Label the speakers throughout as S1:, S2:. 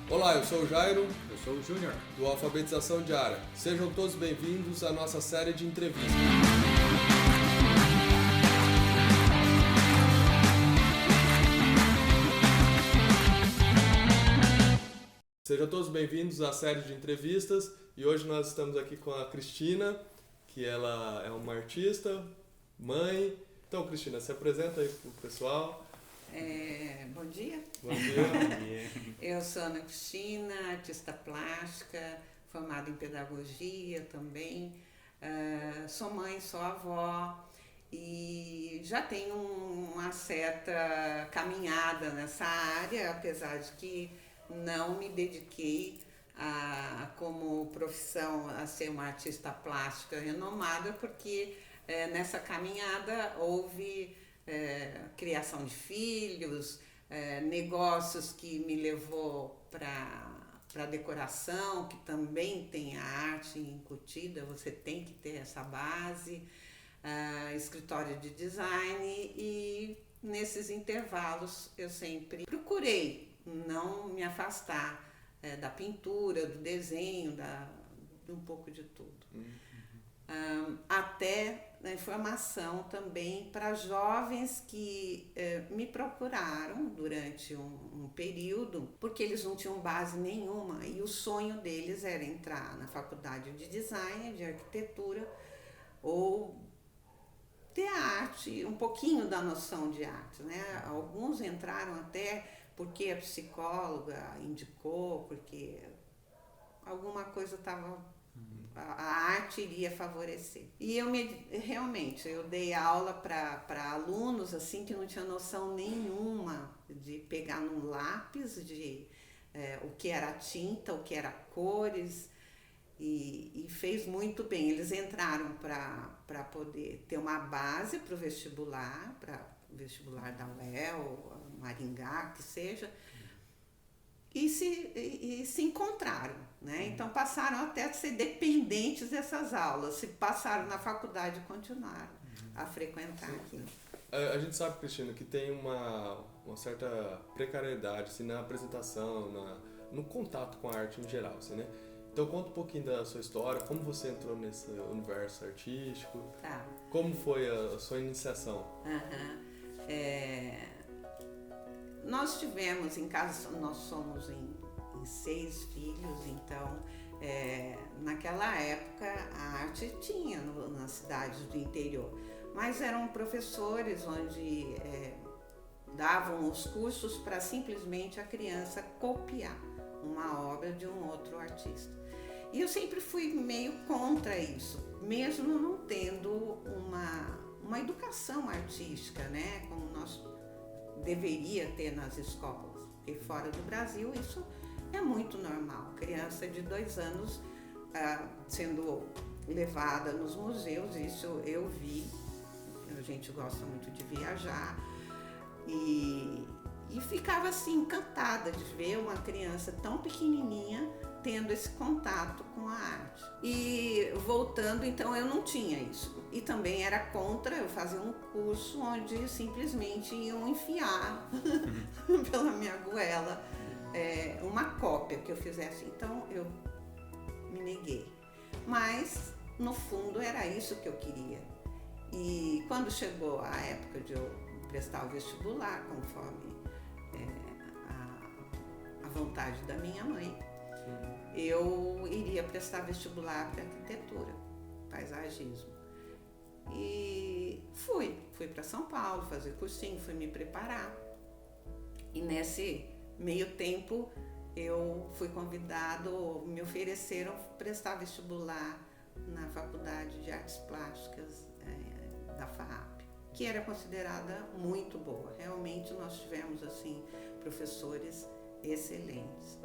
S1: Olá, eu sou o Jairo,
S2: Eu sou o Júnior.
S1: do Alfabetização Diária. Sejam todos bem-vindos à nossa série de entrevistas. Sejam todos bem-vindos à série de entrevistas e hoje nós estamos aqui com a Cristina, que ela é uma artista, mãe. Então, Cristina, se apresenta aí pro pessoal.
S3: Bom dia,
S1: Bom dia.
S3: eu sou Ana Cristina, artista plástica, formada em pedagogia também, sou mãe, sou avó e já tenho uma certa caminhada nessa área, apesar de que não me dediquei como profissão a ser uma artista plástica renomada, porque nessa caminhada houve criação de filhos, negócios que me levou para decoração, que também tem a arte incutida, você tem que ter essa base, escritório de design, e nesses intervalos eu sempre procurei não me afastar da pintura, do desenho, de um pouco de tudo. Até na informação também para jovens que me procuraram durante um período, porque eles não tinham base nenhuma e o sonho deles era entrar na faculdade de design, de arquitetura, ou ter a arte, um pouquinho da noção de arte, né? Alguns entraram até porque a psicóloga indicou, porque alguma coisa estava... A arte iria favorecer. E realmente, eu dei aula para alunos assim que não tinham noção nenhuma de pegar num lápis, de o que era tinta, o que era cores, e fez muito bem. Eles entraram para poder ter uma base para o vestibular da UEL, Maringá, que seja, e se encontraram, né? Então passaram até a ser dependentes dessas aulas, se passaram na faculdade e continuaram a frequentar aqui.
S1: A gente sabe, Cristina, que tem uma certa precariedade assim, na apresentação, no contato com a arte em geral, assim, né? Então conta um pouquinho da sua história, como você entrou nesse universo artístico,
S3: Tá.
S1: como foi a sua iniciação?
S3: Nós tivemos em casa, nós somos em 6 filhos, então naquela época a arte tinha nas cidades do interior, mas eram professores onde davam os cursos para simplesmente a criança copiar uma obra de um outro artista. E eu sempre fui meio contra isso, mesmo não tendo uma educação artística, né, como nós deveria ter nas escolas, porque fora do Brasil isso é muito normal. Criança de 2 anos sendo levada nos museus, isso eu vi. A gente gosta muito de viajar e ficava assim encantada de ver uma criança tão pequenininha tendo esse contato com a arte. E voltando, então eu não tinha isso. E também era contra eu fazer um curso onde simplesmente iam enfiar pela minha goela uma cópia que eu fizesse. Então eu me neguei. Mas, no fundo, era isso que eu queria. E quando chegou a época de eu prestar o vestibular, conforme a vontade da minha mãe, eu iria prestar vestibular para arquitetura, paisagismo. E fui para São Paulo fazer cursinho, fui me preparar. E nesse meio tempo eu fui convidado, me ofereceram prestar vestibular na Faculdade de Artes Plásticas da FAAP, que era considerada muito boa. Realmente nós tivemos assim professores excelentes.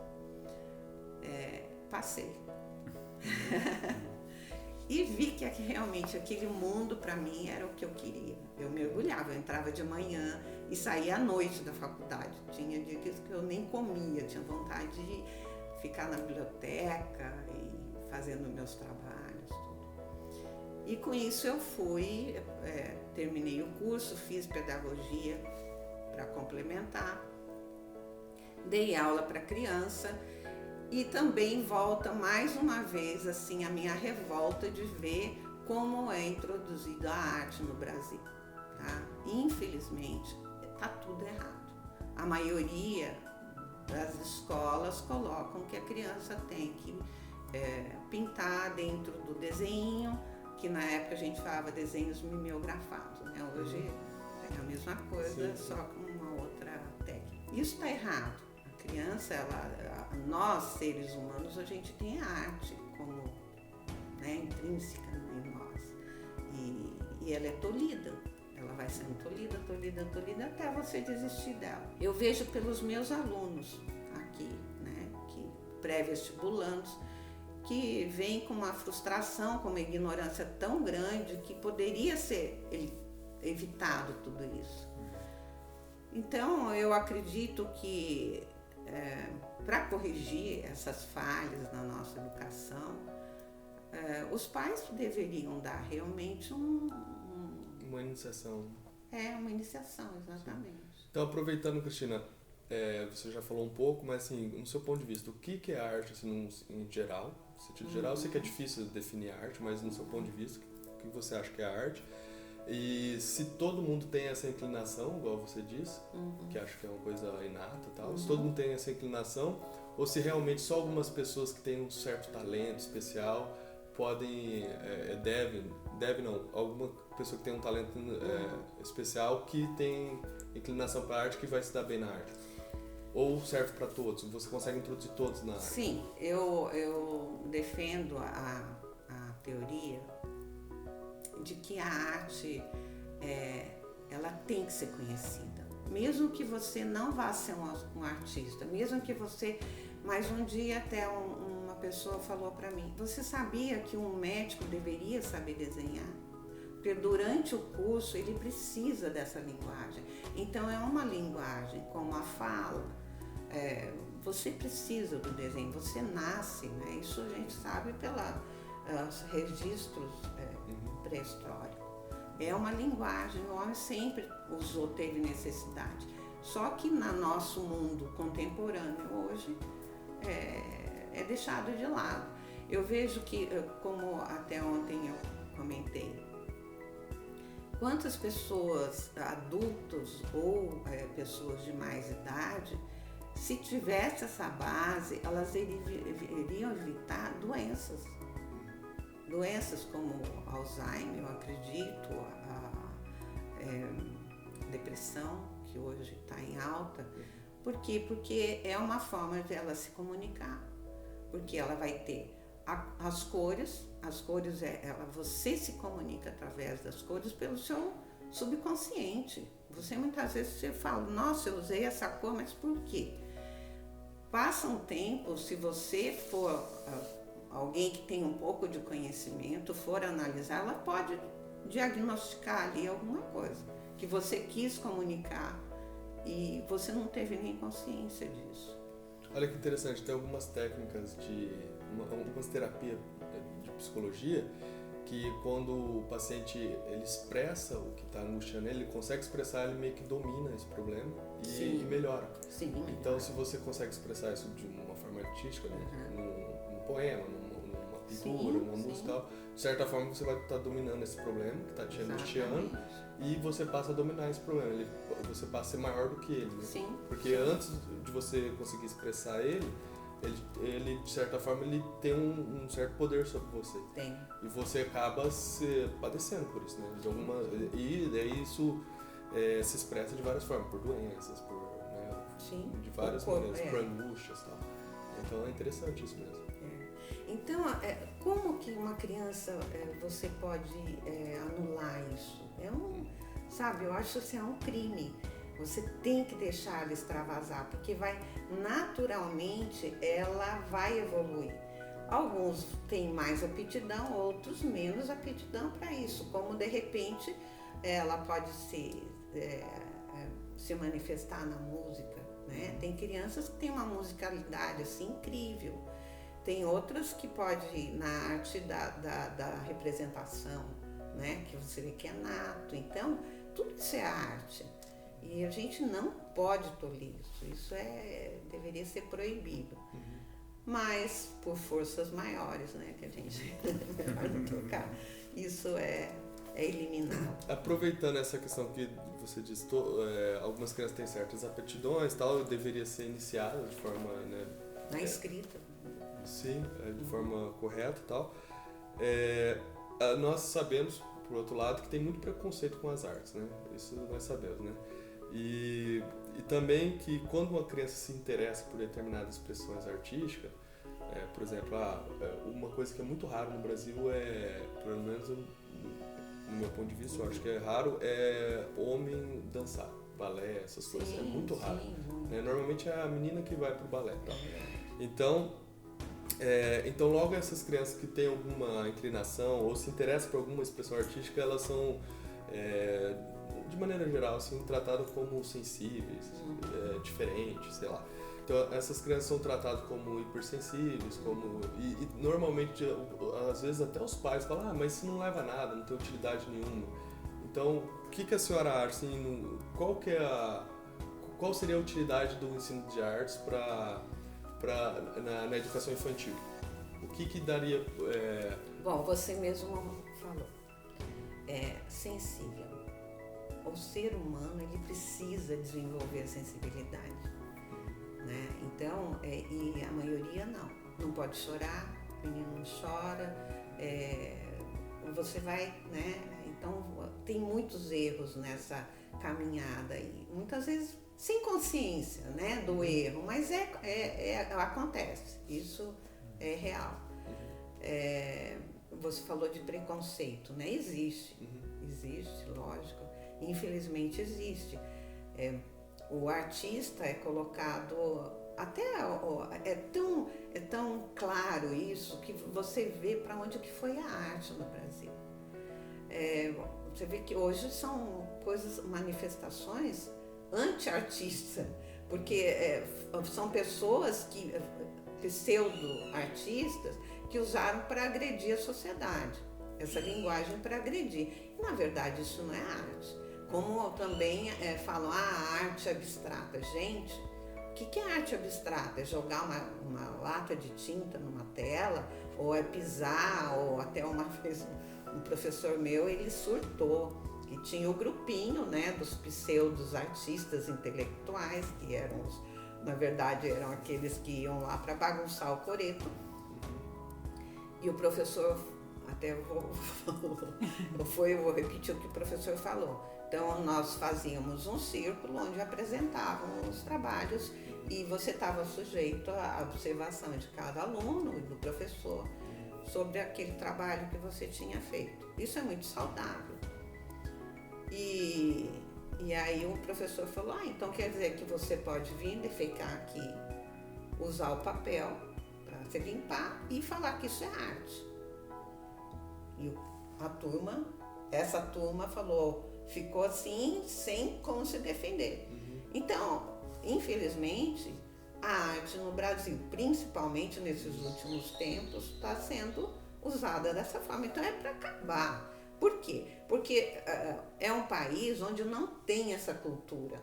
S3: Passei. E vi que realmente aquele mundo para mim era o que eu queria. Eu mergulhava, eu entrava de manhã e saía à noite da faculdade. Tinha dias que eu nem comia, tinha vontade de ficar na biblioteca e fazendo meus trabalhos, tudo. E com isso eu fui, terminei o curso, fiz pedagogia para complementar. dei aula para criança e também volta mais uma vez assim a minha revolta de ver como é introduzida a arte no Brasil, tá? Infelizmente, está tudo errado. A maioria das escolas colocam que a criança tem que pintar dentro do desenho, que na época a gente falava desenhos mimeografados, né? Hoje é a mesma coisa, sim, só com uma outra técnica. Isso está errado. A criança, nós seres humanos, a gente tem a arte como, né, intrínseca em nós. E ela é tolhida. Ela vai sendo tolhida até você desistir dela. Eu vejo pelos meus alunos aqui, né, que pré-vestibulandos, que vêm com uma frustração, com uma ignorância tão grande que poderia ser evitado tudo isso. Então, eu acredito que para corrigir essas falhas na nossa educação, os pais deveriam dar realmente
S1: uma iniciação.
S3: Uma iniciação, exatamente.
S1: Sim. Então, aproveitando, Cristina, você já falou um pouco, mas assim, no seu ponto de vista, o que é arte assim, em geral? No sentido geral, eu sei que é difícil definir arte, mas no seu ponto de vista, o que você acha que é arte? E se todo mundo tem essa inclinação, igual você disse, que acho que é uma coisa inata e tal, se todo mundo tem essa inclinação, ou se realmente só algumas pessoas que têm um certo talento especial podem, alguma pessoa que tem um talento especial que tem inclinação para arte que vai se dar bem na arte? Ou serve para todos? Você consegue introduzir todos na arte?
S3: Sim, eu defendo a teoria de que a arte ela tem que ser conhecida. Mesmo que você não vá ser um artista, mesmo que você... Mas um dia até uma pessoa falou para mim, você sabia que um médico deveria saber desenhar? Porque durante o curso ele precisa dessa linguagem. Então é uma linguagem como a fala. Você precisa do desenho, você nasce, né? Isso a gente sabe pelos registros pré-históricos. É uma linguagem, o homem sempre teve necessidade. Só que no nosso mundo contemporâneo hoje é deixado de lado. Eu vejo que, como até ontem eu comentei, quantas pessoas, adultos ou pessoas de mais idade, se tivesse essa base, elas iriam evitar doenças. Doenças como Alzheimer, eu acredito, a depressão, que hoje está em alta. Por quê? Porque é uma forma de ela se comunicar. Porque ela vai ter as cores você se comunica através das cores pelo seu subconsciente. Você muitas vezes fala, nossa, eu usei essa cor, mas por quê? Passa um tempo, se você for alguém que tem um pouco de conhecimento, for analisar, ela pode diagnosticar ali alguma coisa que você quis comunicar e você não teve nem consciência disso.
S1: Olha que interessante, tem algumas técnicas algumas terapias de psicologia que quando o paciente ele expressa o que está angustiando ele consegue expressar, ele meio que domina esse problema e melhora.
S3: Sim,
S1: então, se você consegue expressar isso de uma forma artística, né, num poema, numa pintura, numa música e tal, de certa forma você vai estar dominando esse problema que está te angustiando e você passa a dominar esse problema, você passa a ser maior do que ele, né?
S3: Sim.
S1: Porque antes de você conseguir expressar ele, de certa forma, ele tem um certo poder sobre você.
S3: Tem.
S1: E você acaba se padecendo por isso, né? E daí isso se expressa de várias formas, por doenças,
S3: Sim.
S1: De várias maneiras, por angústias e tal. Então é interessante isso mesmo.
S3: Então, como que uma criança, você pode anular isso? Sabe, eu acho que é um crime. Você tem que deixar ela extravasar, porque naturalmente ela vai evoluir. Alguns têm mais aptidão, outros menos aptidão para isso. Como de repente ela pode se manifestar na música, né? Tem crianças que têm uma musicalidade assim incrível. Tem outras que pode ir na arte da representação, né? Que você vê que é nato. Então, tudo isso é arte. E a gente não pode tolir isso. Isso deveria ser proibido. Mas por forças maiores, né, que a gente vai não tocar, isso é eliminado.
S1: Aproveitando essa questão que você disse, algumas crianças têm certas aptidões, tal, deveria ser iniciada de forma, né,
S3: na escrita.
S1: Sim, de forma correta e tal. Nós sabemos, por outro lado, que tem muito preconceito com as artes, né? Isso nós sabemos, né? E também que quando uma criança se interessa por determinadas expressões artísticas, por exemplo, uma coisa que é muito raro no Brasil pelo menos no meu ponto de vista, eu acho que é raro, é homem dançar, balé, essas coisas.
S3: Sim,
S1: é muito raro.
S3: Sim.
S1: Normalmente é a menina que vai pro balé. Tá? Então logo essas crianças que têm alguma inclinação ou se interessam por alguma expressão artística, elas são, de maneira geral, assim, tratadas como sensíveis, diferentes, sei lá. Então essas crianças são tratadas como hipersensíveis, e normalmente, às vezes até os pais falam, mas isso não leva a nada, não tem utilidade nenhuma. Então, o que a senhora acha, assim, qual seria a utilidade do ensino de artes na educação infantil? O que daria...
S3: Bom, você mesmo falou, sensível. O ser humano, ele precisa desenvolver a sensibilidade. Né? Então, e a maioria não pode chorar, o menino não chora, você vai, né? Então tem muitos erros nessa caminhada e muitas vezes sem consciência, né, do erro, mas acontece, isso é real. Você falou de preconceito, né? Existe, lógico, infelizmente existe. O artista é colocado, até é tão claro isso que você vê para onde que foi a arte no Brasil. Você vê que hoje são manifestações anti-artista, porque são pessoas pseudo-artistas que usaram para agredir a sociedade, essa linguagem para agredir. E, na verdade, isso não é arte. Como também falam, a arte abstrata. Gente, o que é arte abstrata? É jogar uma lata de tinta numa tela? Ou é pisar? Ou até uma vez um professor meu, ele surtou, que tinha o grupinho, né, dos pseudos artistas intelectuais, que na verdade eram aqueles que iam lá para bagunçar o coreto. E o professor, até eu vou repetir o que o professor falou. Então, nós fazíamos um círculo onde apresentávamos os trabalhos e você estava sujeito à observação de cada aluno e do professor sobre aquele trabalho que você tinha feito. Isso é muito saudável. E aí o professor falou, então quer dizer que você pode vir, defecar aqui, usar o papel para se limpar e falar que isso é arte. E essa turma ficou assim, sem como se defender. Então, infelizmente, a arte no Brasil, principalmente nesses últimos tempos, está sendo usada dessa forma. Então, é para acabar. Por quê? Porque é um país onde não tem essa cultura.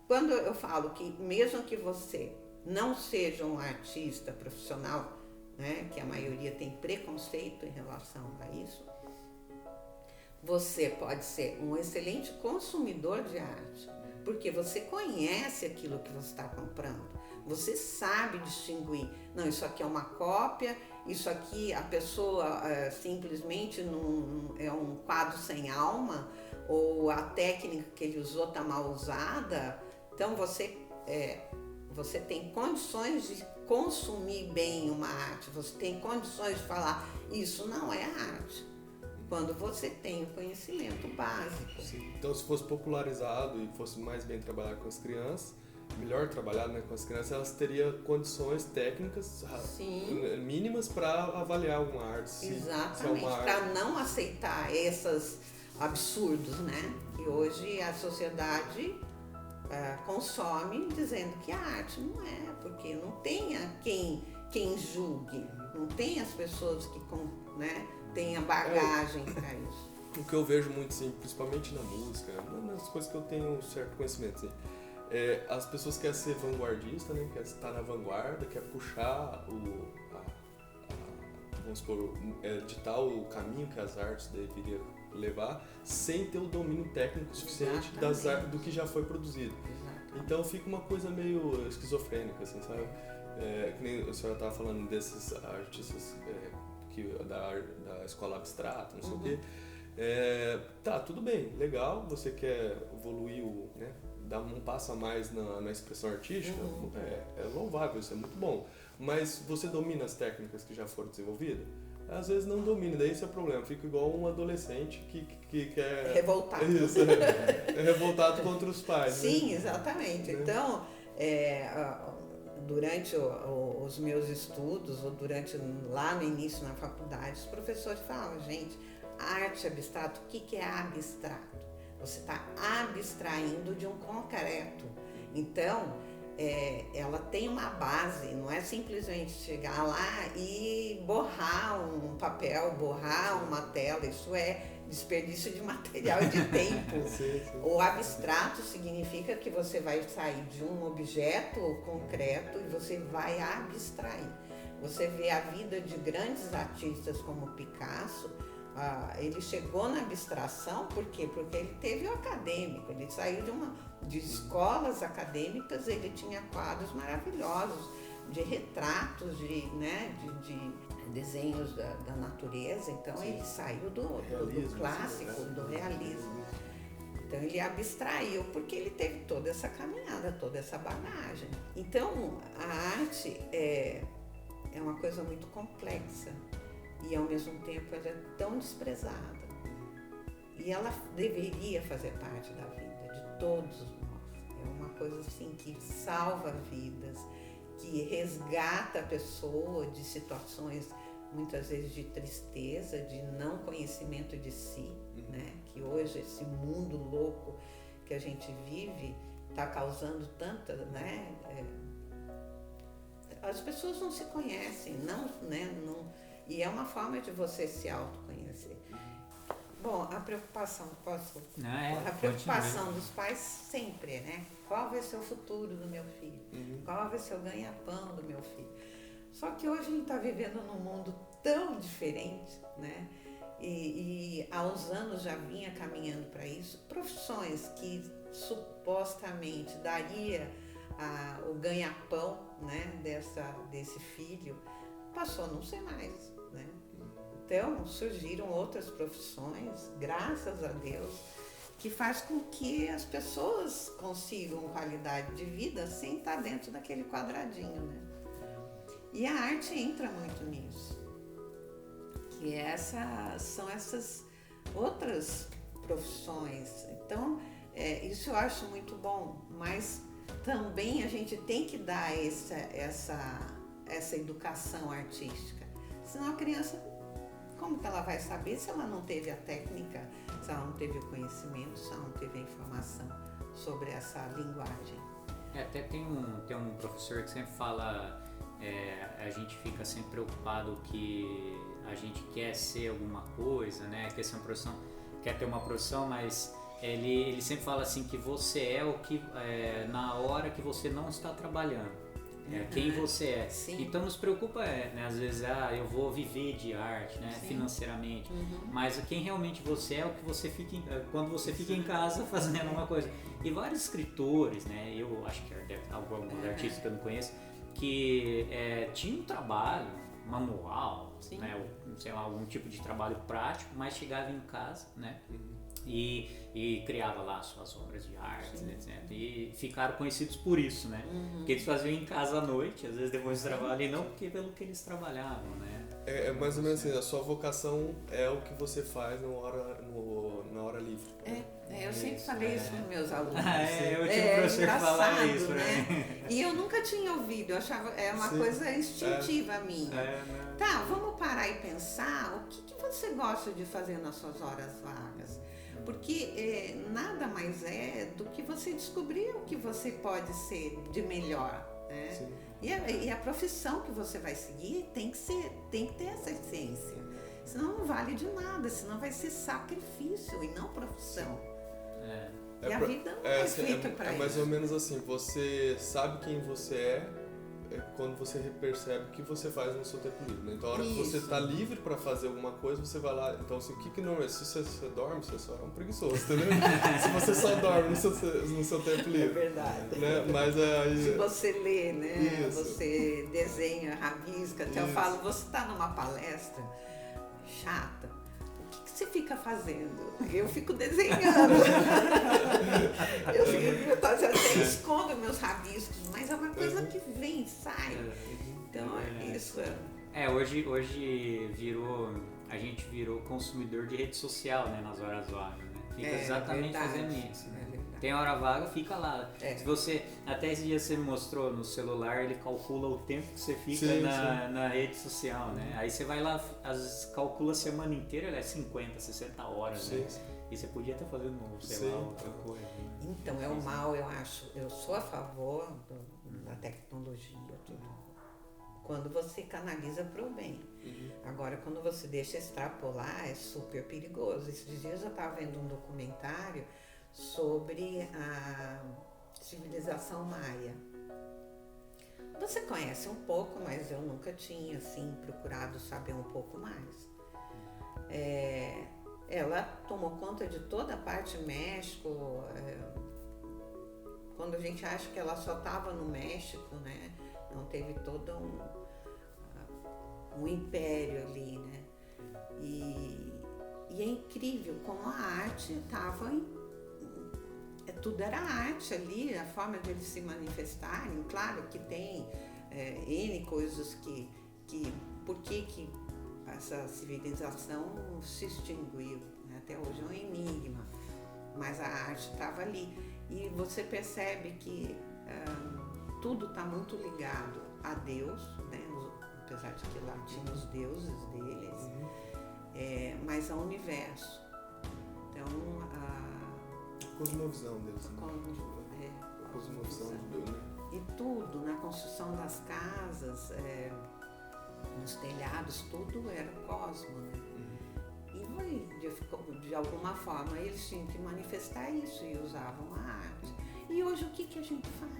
S3: Quando eu falo que mesmo que você não seja um artista profissional, né, que a maioria tem preconceito em relação a isso, você pode ser um excelente consumidor de arte, porque você conhece aquilo que você está comprando, você sabe distinguir, não, isso aqui é uma cópia, isso aqui a pessoa simplesmente não é um quadro sem alma, ou a técnica que ele usou está mal usada. Então você tem condições de consumir bem uma arte, você tem condições de falar, isso não é arte, quando você tem o conhecimento básico.
S1: Sim. Então, se fosse popularizado e fosse mais bem trabalhado com as crianças, melhor trabalhado, né, com as crianças, elas teriam condições técnicas mínimas para avaliar uma arte.
S3: Exatamente, para não aceitar esses absurdos, né? Que hoje a sociedade consome dizendo que a arte não é, porque não tem quem julgue, não tem as pessoas que tenham bagagem para isso.
S1: o que eu vejo muito, assim, principalmente na música, nas coisas que eu tenho um certo conhecimento, assim, as pessoas querem ser vanguardista, né? Quer estar na vanguarda, quer puxar vamos supor, ditar o caminho que as artes deveriam levar, sem ter o domínio técnico suficiente do que já foi produzido.
S3: Exatamente.
S1: Então fica uma coisa meio esquizofrênica, assim, sabe? Que nem a senhora estava falando desses artistas da escola abstrata, não sei o quê. Tá, tudo bem, legal, você quer evoluir, né, dar um passo a mais na expressão artística, é louvável, isso é muito bom. Mas você domina as técnicas que já foram desenvolvidas? Às vezes não domina, daí esse é o problema. Fica igual um adolescente que quer...
S3: Revoltado.
S1: Isso, é revoltado contra os pais.
S3: Sim,
S1: né?
S3: exatamente. Então, durante os meus estudos, ou lá no início na faculdade, os professores falavam, gente, arte abstrata, o que é abstrato? Você está abstraindo de um concreto. Então, ela tem uma base, não é simplesmente chegar lá e borrar um papel, borrar uma tela, isso é desperdício de material e de tempo.
S1: Sim.
S3: O abstrato significa que você vai sair de um objeto concreto e você vai abstrair. Você vê a vida de grandes artistas como Picasso, ele chegou na abstração, por quê? Porque ele teve o acadêmico, ele saiu de escolas acadêmicas, ele tinha quadros maravilhosos, de retratos, de desenhos da natureza, então Sim. Ele saiu do clássico, assim, do realismo. Então ele abstraiu, porque ele teve toda essa caminhada, toda essa bagagem. Então a arte é uma coisa muito complexa. E ao mesmo tempo ela é tão desprezada. E ela deveria fazer parte da vida de todos nós. É uma coisa assim que salva vidas, que resgata a pessoa de situações muitas vezes de tristeza, de não conhecimento de si, né? Que hoje esse mundo louco que a gente vive está causando tanta, né? As pessoas não se conhecem, não. E é uma forma de você se autoconhecer. Bom, a preocupação, a preocupação dos pais sempre, né? Qual vai ser o futuro do meu filho? Qual vai ser o ganha-pão do meu filho? Só que hoje a gente está vivendo num mundo tão diferente, né? E há uns anos já vinha caminhando para isso. Profissões que supostamente daria o ganha-pão, né, desse filho, passou a não ser mais, né? Então surgiram outras profissões, graças a Deus, que faz com que as pessoas consigam qualidade de vida sem estar dentro daquele quadradinho, né? E a arte entra muito nisso, que são essas outras profissões. Então isso eu acho muito bom, mas também a gente tem que dar essa educação artística, senão a criança, como que ela vai saber se ela não teve a técnica, se ela não teve o conhecimento, se ela não teve a informação sobre essa linguagem?
S2: Até tem um professor que sempre fala, a gente fica sempre preocupado que a gente quer ser alguma coisa, né? Quer ser uma profissão, quer ter uma profissão, mas ele sempre fala assim que você é o que na hora que você não está trabalhando. Quem você é.
S3: Sim.
S2: Então nos preocupa né, às vezes eu vou viver de arte, né, financeiramente, mas quem realmente você é o que você fica quando você fica em casa fazendo uma coisa. E vários escritores, né, eu acho que alguns artistas que eu não conheço, que tinham um trabalho manual, né, ou, sei lá, algum tipo de trabalho prático, mas chegava em casa, né, e criava lá suas obras de arte, etc. E ficaram conhecidos por isso, né? Porque eles faziam em casa à noite, às vezes depois do trabalho, e não porque pelo que eles trabalhavam, né?
S1: É mais ou menos assim, a sua vocação é o que você faz na hora livre.
S3: Eu sempre falei isso com meus alunos.
S2: Eu tinha um professor que falava isso,
S3: né? E eu nunca tinha ouvido, eu achava, uma coisa instintiva minha. Tá, vamos parar e pensar o que você gosta de fazer nas suas horas vagas. Porque nada mais é do que você descobrir o que você pode ser de melhor, né? E a profissão que você vai seguir tem que ter essa essência. senão não vale de nada, senão vai ser sacrifício e não profissão. E a vida não é feita para isso.
S1: É mais ou menos assim, você sabe quem você é quando você percebe o que você faz no seu tempo livre, né? Então a hora que você está livre para fazer alguma coisa, você vai lá, então assim, o que não é? Se você dorme, você só é um preguiçoso, entendeu? Se você só dorme no seu tempo livre.
S3: É verdade.
S1: Né? Mas aí...
S3: Se você lê, né?
S1: Isso.
S3: Você desenha, rabisca, até eu falo, você está numa palestra chata, o que você fica fazendo? Eu fico desenhando. eu até escondo meus rabiscos, mas é uma coisa que vem, sai. Então isso
S2: hoje a gente virou consumidor de rede social, né, nas horas vagas, né? Fica exatamente fazendo isso, né? Tem hora vaga, fica lá. Se você, até esse dia você me mostrou no celular, ele calcula o tempo que você fica na rede social, né? Aí você vai lá, às vezes calcula a semana inteira, 50, 60 horas, né? E você podia estar fazendo, sei lá, outra coisa. Né?
S3: Então, é o mal, eu acho. Eu sou a favor da tecnologia, tudo. Quando você canaliza para o bem. Agora, quando você deixa extrapolar, é super perigoso. Esses dias eu estava vendo um documentário sobre a civilização maia. Você conhece um pouco, mas eu nunca tinha assim procurado saber um pouco mais. Ela tomou conta de toda a parte México. Quando a gente acha que ela só estava no México, né? Não teve todo um império ali, né? E é incrível como a arte estava tudo era arte ali, a forma de eles se manifestarem. Claro que tem N coisas que por que essa civilização se extinguiu, né? Até hoje é um enigma, mas a arte estava ali. E você percebe que tudo está muito ligado a Deus, né? Apesar de que lá tinha os deuses deles, mas ao universo. Então,
S1: cosmovisão deles, né? Cosmovisão de Deus, né?
S3: E tudo, na construção das casas, nos telhados, tudo era cosmo, né? E de alguma forma eles tinham que manifestar isso e usavam a arte. E hoje o que a gente faz?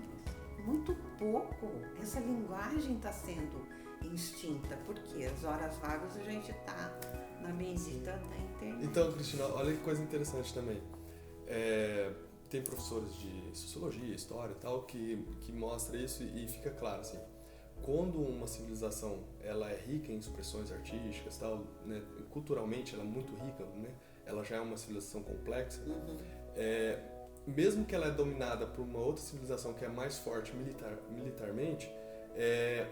S3: Muito pouco. Essa linguagem está sendo extinta, porque as horas vagas a gente está na bendita da internet.
S1: Então, Cristina, olha que coisa interessante também. Tem professores de sociologia, história e tal, que mostra isso e fica claro, assim, quando uma civilização ela é rica em expressões artísticas, tal, né, culturalmente ela é muito rica, né, ela já é uma civilização complexa, mesmo que ela é dominada por uma outra civilização que é mais forte militarmente,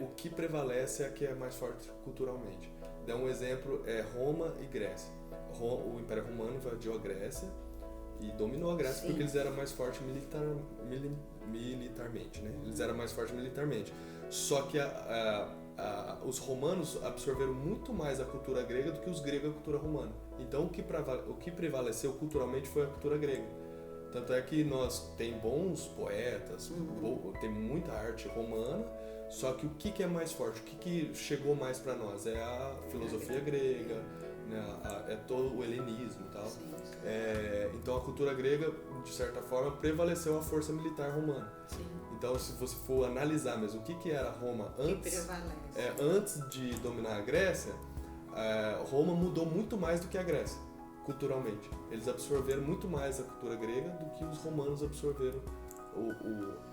S1: o que prevalece é a que é mais forte culturalmente. Dá um exemplo, Roma e Grécia. O Império Romano invadiu a Grécia e dominou a Grécia porque eles eram mais fortes militarmente, né? Eles eram mais fortes militarmente. Só que os romanos absorveram muito mais a cultura grega do que os gregos a cultura romana. Então o que prevaleceu culturalmente foi a cultura grega. Tanto é que nós tem bons poetas, tem muita arte romana, só que o que é mais forte, o que chegou mais para nós é a filosofia grega, né? É todo o helenismo e tal. Então a cultura grega, de certa forma, prevaleceu a força militar romana. Então, se você for analisar mesmo o que era Roma antes de dominar a Grécia, Roma mudou muito mais do que a Grécia, culturalmente. Eles absorveram muito mais a cultura grega do que os romanos absorveram.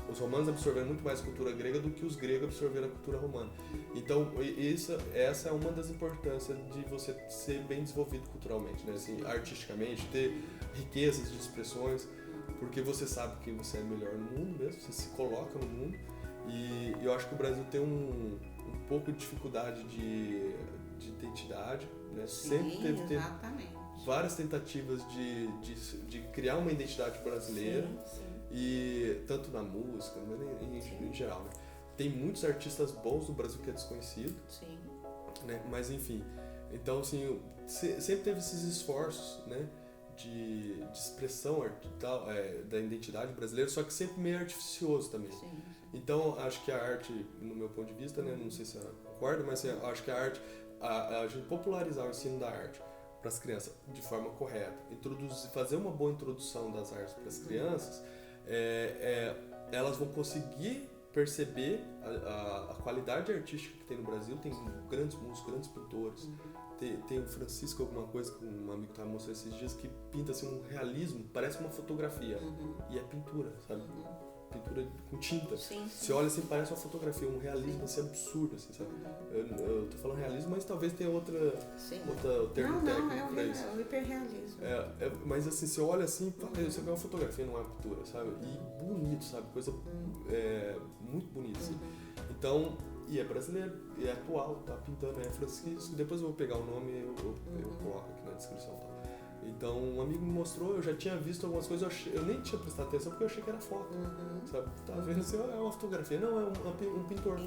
S1: Os romanos absorveram muito mais a cultura grega do que os gregos absorveram a cultura romana. Então, essa é uma das importâncias de você ser bem desenvolvido culturalmente, né? Assim, artisticamente, ter riquezas de expressões, porque você sabe que você é melhor no mundo mesmo, você se coloca no mundo. E eu acho que o Brasil tem um pouco de dificuldade de identidade, né? Sempre teve várias tentativas de criar uma identidade brasileira. E tanto na música, em geral, né? Tem muitos artistas bons no Brasil que é desconhecido, né? Mas enfim, então assim, sempre teve esses esforços, né, de expressão da identidade brasileira, só que sempre meio artificioso também. Então, acho que a arte, no meu ponto de vista, né, não sei se você concorda, mas assim, acho que a arte, a gente popularizar o ensino da arte para as crianças de forma correta, fazer uma boa introdução das artes para as crianças, elas vão conseguir perceber a qualidade artística que tem no Brasil. Tem grandes músicos, grandes pintores. Tem o Francisco, alguma coisa que um amigo estava mostrando esses dias, que pinta assim um realismo, parece uma fotografia. E é pintura, sabe? Pintura com tinta.
S3: Sim.
S1: Você olha assim, parece uma fotografia, um realismo assim, absurdo, assim, sabe? Eu tô falando realismo, mas talvez tenha outro termo técnico pra isso.
S3: É o hiperrealismo.
S1: Mas assim, você olha assim, você vê uma fotografia, não é uma pintura, sabe? E bonito, sabe? Coisa muito bonita, assim. Então, e é brasileiro, e é atual, tá pintando, é Francisco. Depois eu vou pegar o nome e eu coloco aqui na descrição, tá? Então, um amigo me mostrou, eu já tinha visto algumas coisas, eu nem tinha prestado atenção porque eu achei que era foto, sabe? Tava vendo assim, é uma fotografia. Não, é um pintor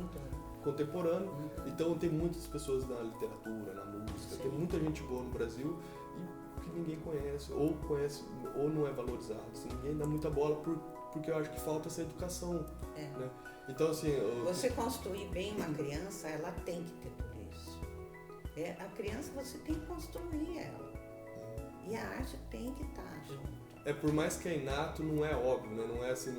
S1: contemporâneo. Então, tem muitas pessoas na literatura, na música, tem muita gente boa no Brasil e que ninguém conhece, ou não é valorizado. Assim, ninguém dá muita bola porque eu acho que falta essa educação, né? Então, assim...
S3: Você construir bem uma criança, ela tem que ter tudo isso. A criança, você tem que construir ela. E a arte tem que estar junto.
S1: Por mais que é inato, não é óbvio, né? Não é assim,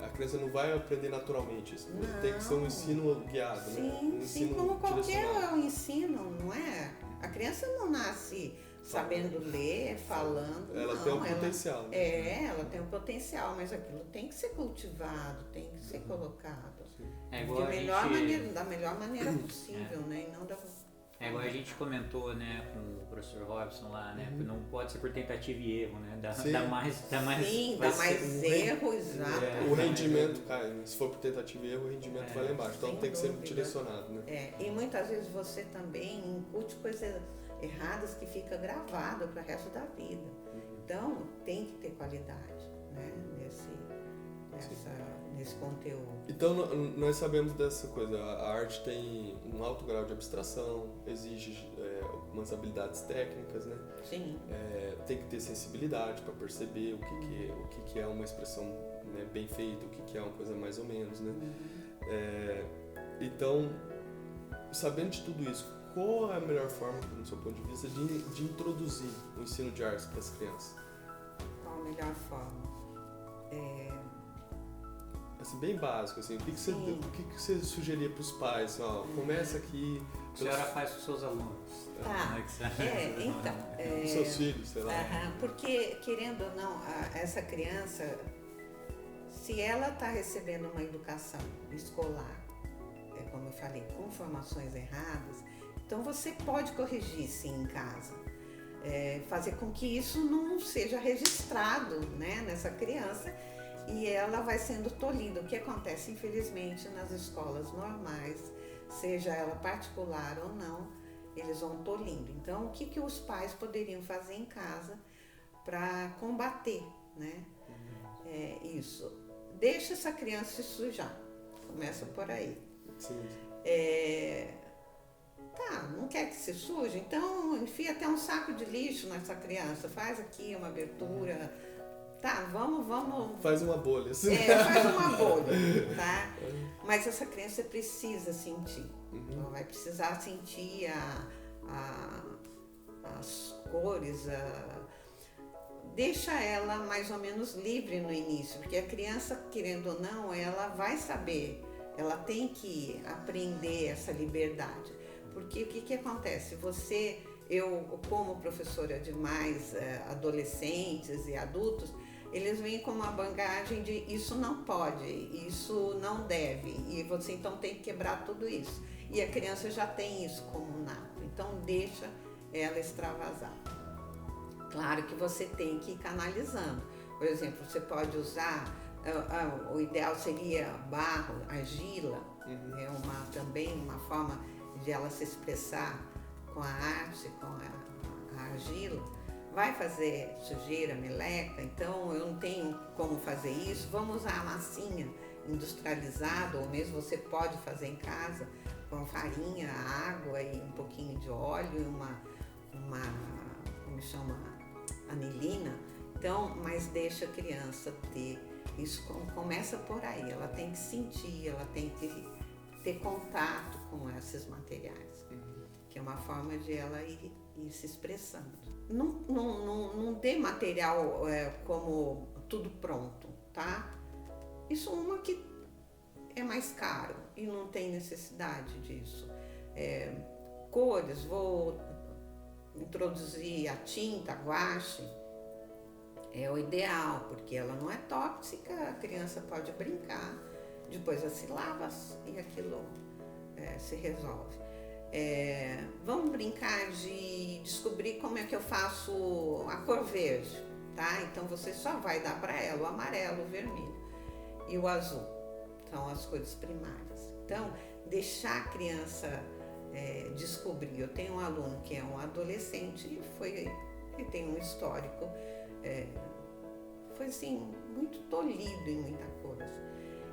S1: a criança não vai aprender naturalmente isso. Tem que ser um ensino guiado, né?
S3: Sim, como qualquer ensino, não é? A criança não nasce sabendo ler, falando.
S1: Ela tem um potencial. Né?
S3: Ela tem um potencial, mas aquilo tem que ser cultivado, tem que ser colocado. Da melhor maneira possível, né? E não da...
S2: igual a gente comentou, né, com o professor Robson lá, né, que não pode ser por tentativa e erro, né, dá mais
S3: erro, exato.
S1: O rendimento cai, se for por tentativa e erro, o rendimento vai lá embaixo, então tem que ser direcionado, né.
S3: E muitas vezes você também incute coisas erradas que fica gravado para o resto da vida. Então, tem que ter qualidade, né, nesse conteúdo.
S1: Então, nós sabemos dessa coisa, a arte tem um alto grau de abstração, exige algumas habilidades técnicas, né?
S3: Sim.
S1: Tem que ter sensibilidade para perceber o que é uma expressão, né, bem feita, o que é uma coisa mais ou menos, né? Então, sabendo de tudo isso, qual é a melhor forma, no seu ponto de vista, de introduzir o ensino de artes para as crianças?
S3: Qual a melhor forma?
S1: Assim, bem básico, assim, o que você sugeria para os pais? Assim, ó, começa aqui...
S2: A senhora faz com os seus alunos.
S3: Então...
S1: os seus filhos, sei lá.
S3: Porque, querendo ou não, essa criança, se ela está recebendo uma educação escolar, como eu falei, com formações erradas, então você pode corrigir, sim, em casa. Fazer com que isso não seja registrado, né, nessa criança, e ela vai sendo tolhida. O que acontece, infelizmente, nas escolas normais, seja ela particular ou não, eles vão tolhindo. Então, o que os pais poderiam fazer em casa para combater, né? Isso. Deixa essa criança se sujar. Começa por aí.
S1: Sim.
S3: Não quer que se suje? Então, enfia até um saco de lixo nessa criança. Faz aqui uma abertura... vamos...
S1: Faz uma bolha. Assim.
S3: Faz uma bolha, tá? Mas essa criança precisa sentir. Ela vai precisar sentir as cores. Deixa ela mais ou menos livre no início, porque a criança, querendo ou não, ela vai saber. Ela tem que aprender essa liberdade. Porque o que acontece? Eu como professora de mais adolescentes e adultos, eles vêm com uma bagagem de isso não pode, isso não deve, e você então tem que quebrar tudo isso. E a criança já tem isso como nato, então deixa ela extravasar. Claro que você tem que ir canalizando. Por exemplo, você pode usar, o ideal seria barro, argila, também uma forma de ela se expressar com a arte, com a argila. Vai fazer sujeira, meleca, então eu não tenho como fazer isso, vamos usar a massinha industrializada, ou mesmo você pode fazer em casa, com farinha, água e um pouquinho de óleo e uma como chama, anilina. Então, mas deixa a criança ter Isso começa por aí, ela tem que sentir, ela tem que ter contato com esses materiais, que é uma forma de ela ir se expressando. Não dê material como tudo pronto, tá? Isso uma que é mais caro e não tem necessidade disso. Cores, vou introduzir a tinta, a guache, é o ideal, porque ela não é tóxica, a criança pode brincar, depois ela se lava e aquilo se resolve. Vamos brincar de descobrir como é que eu faço a cor verde, tá? Então você só vai dar para ela o amarelo, o vermelho e o azul, são as cores primárias. Então, deixar a criança descobrir. Eu tenho um aluno que é um adolescente e tem um histórico, foi assim, muito tolhido em muita coisa.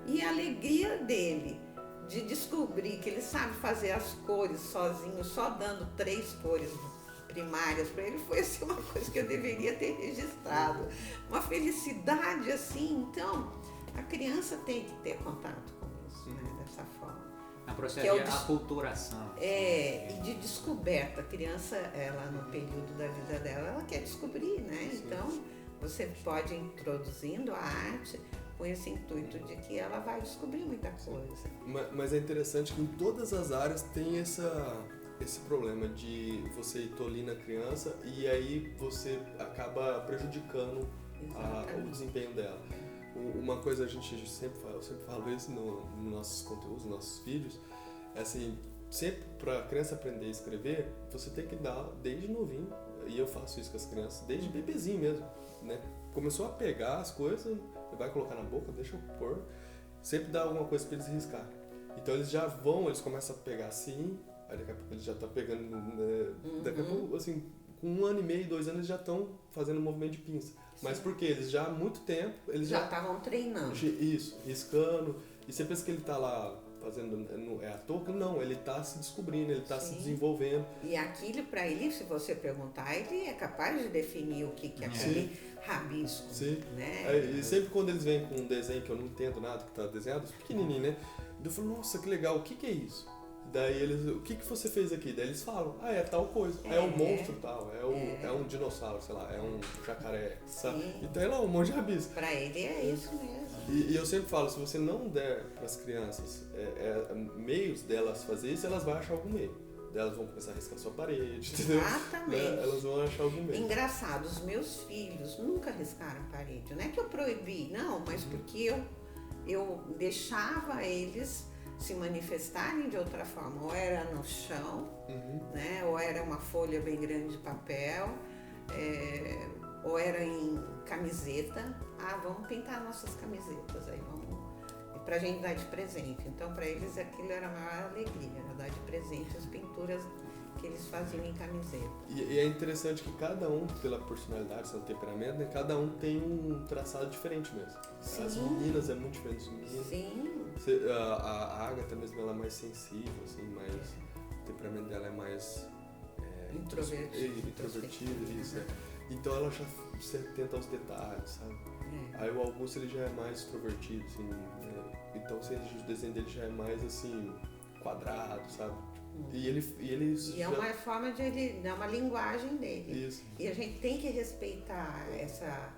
S3: E a alegria dele de descobrir que ele sabe fazer as cores sozinho, só dando 3 cores primárias para ele, foi assim uma coisa que eu deveria ter registrado. Uma felicidade assim. Então, a criança tem que ter contato com isso, né, dessa forma.
S2: É um processo de aculturação.
S3: E de descoberta. A criança, ela no período da vida dela, ela quer descobrir, né? Sim. Então, você pode ir introduzindo a arte com esse intuito de que ela vai descobrir muita coisa.
S1: Mas é interessante que em todas as áreas tem esse problema de você ir tolindo a criança e aí você acaba prejudicando o desempenho dela. Uma coisa eu sempre falo isso nos nossos conteúdos, nos nossos vídeos, é assim, sempre para a criança aprender a escrever, você tem que dar desde novinho, e eu faço isso com as crianças, desde bebezinho mesmo, né? Começou a pegar as coisas, vai colocar na boca, deixa eu pôr, sempre dá alguma coisa para eles riscar. Então eles começam a pegar assim, aí daqui a pouco eles já estão pegando, né? Daqui a pouco, assim, com 1 ano e meio, 2 anos, eles já estão fazendo movimento de pinça. Mas porque eles já há muito tempo, eles
S3: já estavam treinando.
S1: Isso, riscando. E você pensa que ele está lá fazendo, à toa? Não, ele está se descobrindo, ele está se desenvolvendo.
S3: E aquilo para ele, se você perguntar, ele é capaz de definir o que é aquele rabisco.
S1: Sim.
S3: Né?
S1: E sempre quando eles vêm com um desenho que eu não entendo nada, que está desenhado, pequenininho, né? Eu falo, nossa, que legal, o que é isso? Daí eles, o que você fez aqui? Daí eles falam, é tal coisa, é um monstro tal, é um dinossauro, sei lá, é um jacaré, sabe? Então é lá um monte de rabisco.
S3: Pra ele é isso mesmo.
S1: E eu sempre falo, se você não der pras crianças meios delas fazer isso, elas vão achar algum meio. Daí elas vão começar a riscar sua parede, entendeu?
S3: Exatamente.
S1: Né? Elas vão achar algum meio.
S3: Engraçado, os meus filhos nunca riscaram parede. Não é que eu proibi, não, mas porque eu deixava eles se manifestarem de outra forma, ou era no chão, né, ou era uma folha bem grande de papel, ou era em camiseta. Vamos pintar nossas camisetas aí, pra gente dar de presente. Então para eles aquilo era a maior alegria, era dar de presente as pinturas que eles faziam em camiseta.
S1: E é interessante que cada um, pela personalidade, seu temperamento, né, cada um tem um traçado diferente mesmo.
S3: Sim.
S1: As meninas é muito diferente dos meninos.
S3: Sim.
S1: A Agatha mesmo, ela é mais sensível, assim, mais, o temperamento dela é mais introvertido, isso, né? Então ela já se atenta aos detalhes, sabe? Aí o Augusto, ele já é mais extrovertido, assim, né? Então o desenho dele já é mais, assim, quadrado, sabe? E
S3: é uma forma de ele dar uma linguagem dele.
S1: Isso.
S3: E a gente tem que respeitar essa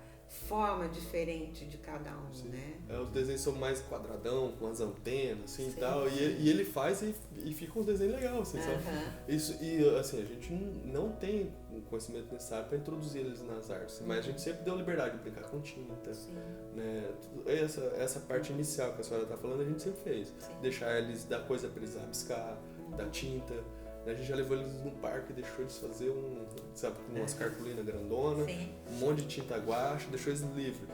S3: forma diferente de cada um, sim, né?
S1: Os desenhos são mais quadradão, com as antenas, assim, sim, e tal. E ele faz e fica um desenho legal, assim, sabe? Isso, e assim, a gente não tem o conhecimento necessário para introduzir eles nas artes, mas a gente sempre deu liberdade de brincar com tinta, né? Essa parte inicial que a senhora está falando, a gente sempre fez. Sim. Deixar eles, dar coisa para eles rabiscar, dar tinta. A gente já levou eles no parque e deixou eles fazer umas cartolinas grandonas, um monte de tinta guache, deixou eles livres.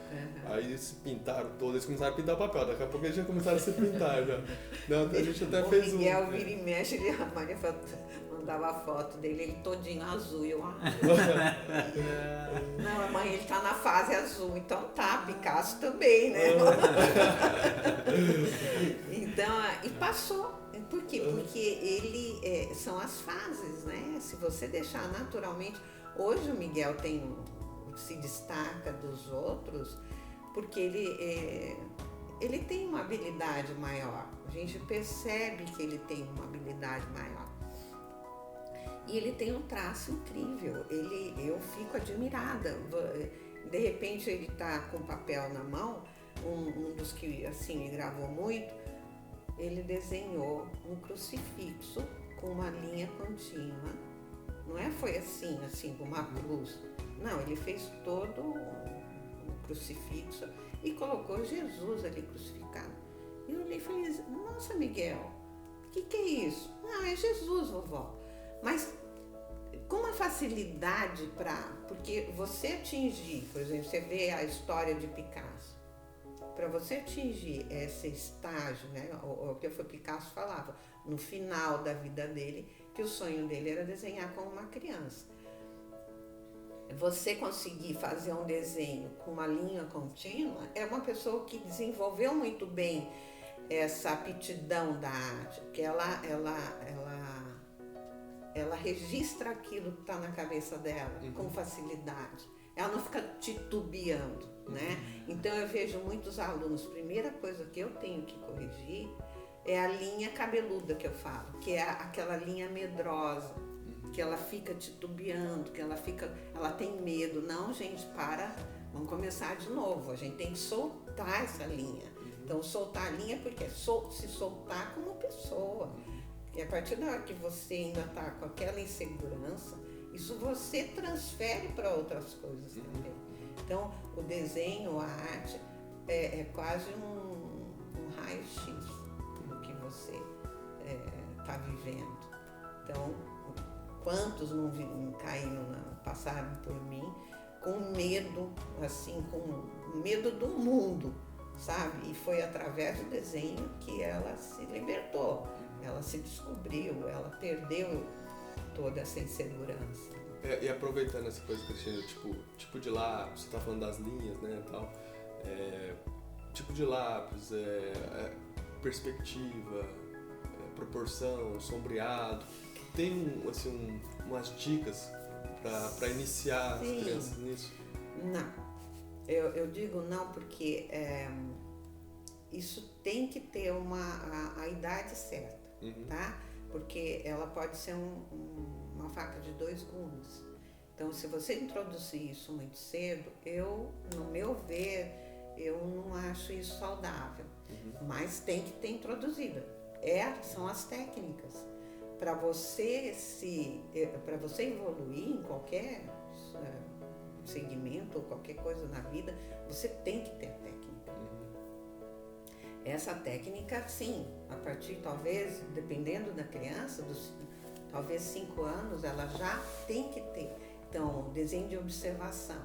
S1: Aí eles pintaram todos, eles começaram a pintar o papel, daqui a pouco eles já começaram a se pintar já. Não, a gente até fez um. O
S3: Miguel vira e mexe, a Maria mandava a foto dele, ele todinho azul, e eu não, mãe, ele tá na fase azul, então tá, Picasso também, né? Então, e passou. Por quê? Porque ele são as fases, né? Se você deixar naturalmente. Hoje o Miguel se destaca dos outros porque ele tem uma habilidade maior. A gente percebe que ele tem uma habilidade maior. E ele tem um traço incrível. Eu fico admirada. De repente ele está com papel na mão, um dos que assim me gravou muito, ele desenhou um crucifixo com uma linha contínua. Não foi assim com uma cruz. Não, ele fez todo um crucifixo e colocou Jesus ali crucificado. E eu olhei e falei, nossa, Miguel, o que é isso? Não, é Jesus, vovó. Mas com uma facilidade porque você atingir, por exemplo, você vê a história de Picasso, para você atingir esse estágio, né, o que o Picasso falava, no final da vida dele, que o sonho dele era desenhar como uma criança. Você conseguir fazer um desenho com uma linha contínua é uma pessoa que desenvolveu muito bem essa aptidão da arte, que ela registra aquilo que está na cabeça dela com facilidade. Ela não fica titubeando, né? Então eu vejo muitos alunos, primeira coisa que eu tenho que corrigir é a linha cabeluda que eu falo, que é aquela linha medrosa, que ela fica titubeando, que ela tem medo. Não, gente, vamos começar de novo. A gente tem que soltar essa linha. Então, soltar a linha porque é se soltar como pessoa. E a partir da hora que você ainda está com aquela insegurança, isso você transfere para outras coisas também. Então, o desenho, a arte, é quase um raio-x do que você está vivendo. Então, quantos não caíram, passaram por mim com medo, assim, com medo do mundo, sabe? E foi através do desenho que ela se libertou, ela se descobriu, ela perdeu toda essa insegurança.
S1: E aproveitando essa coisa, Cristina, tipo de lápis, você tá falando das linhas, né, e tal, tipo de lápis, perspectiva, proporção, sombreado, tem umas dicas para iniciar as crianças nisso?
S3: Não, eu digo não porque isso tem que ter a idade certa, tá? Porque ela pode ser uma faca de dois gumes. Então, se você introduzir isso muito cedo, no meu ver, eu não acho isso saudável. Mas tem que ter introduzido. São as técnicas. Para você evoluir em qualquer segmento ou qualquer coisa na vida, você tem que ter técnica. Essa técnica, sim, a partir, talvez, dependendo da criança, talvez 5 anos, ela já tem que ter. Então, desenho de observação.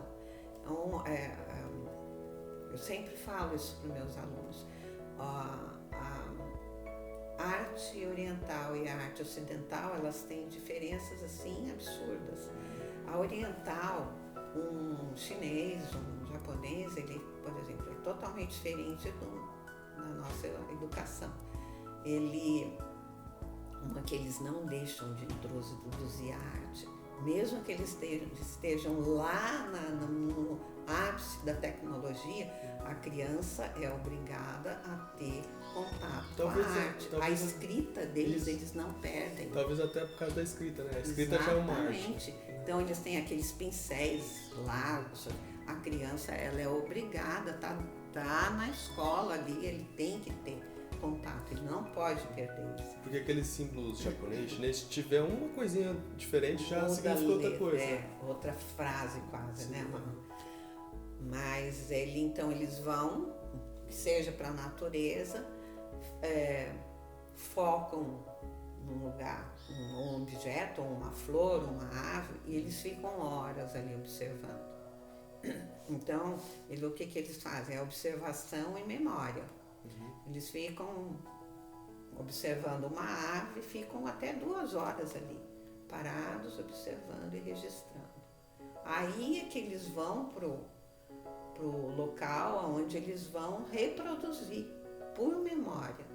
S3: Então, eu sempre falo isso para os meus alunos. A arte oriental e a arte ocidental, elas têm diferenças assim absurdas. A oriental, um chinês, um japonês, ele, por exemplo, é totalmente diferente da nossa educação. Uma que eles não deixam de introduzir a arte, mesmo que eles estejam lá no ápice da tecnologia, a criança é obrigada a ter contato com a arte. A escrita deles, eles não perdem.
S1: Talvez até por causa da escrita, né? A escrita já é uma arte.
S3: Exatamente. Então eles têm aqueles pincéis largos. A criança, ela é obrigada, tá na escola ali, ele tem que ter contato, ele não pode perder isso.
S1: Porque aqueles símbolos japoneses, chinês, se tiver uma coisinha diferente, já significa outra coisa.
S3: Outra frase quase, sim, né? Mas eles vão, seja para a natureza, focam num lugar, um objeto, uma flor, uma árvore, e eles ficam horas ali observando. Então, o que eles fazem? É observação e memória. Eles ficam observando uma árvore, ficam até 2 horas ali, parados, observando e registrando. Aí é que eles vão pro local onde eles vão reproduzir por memória.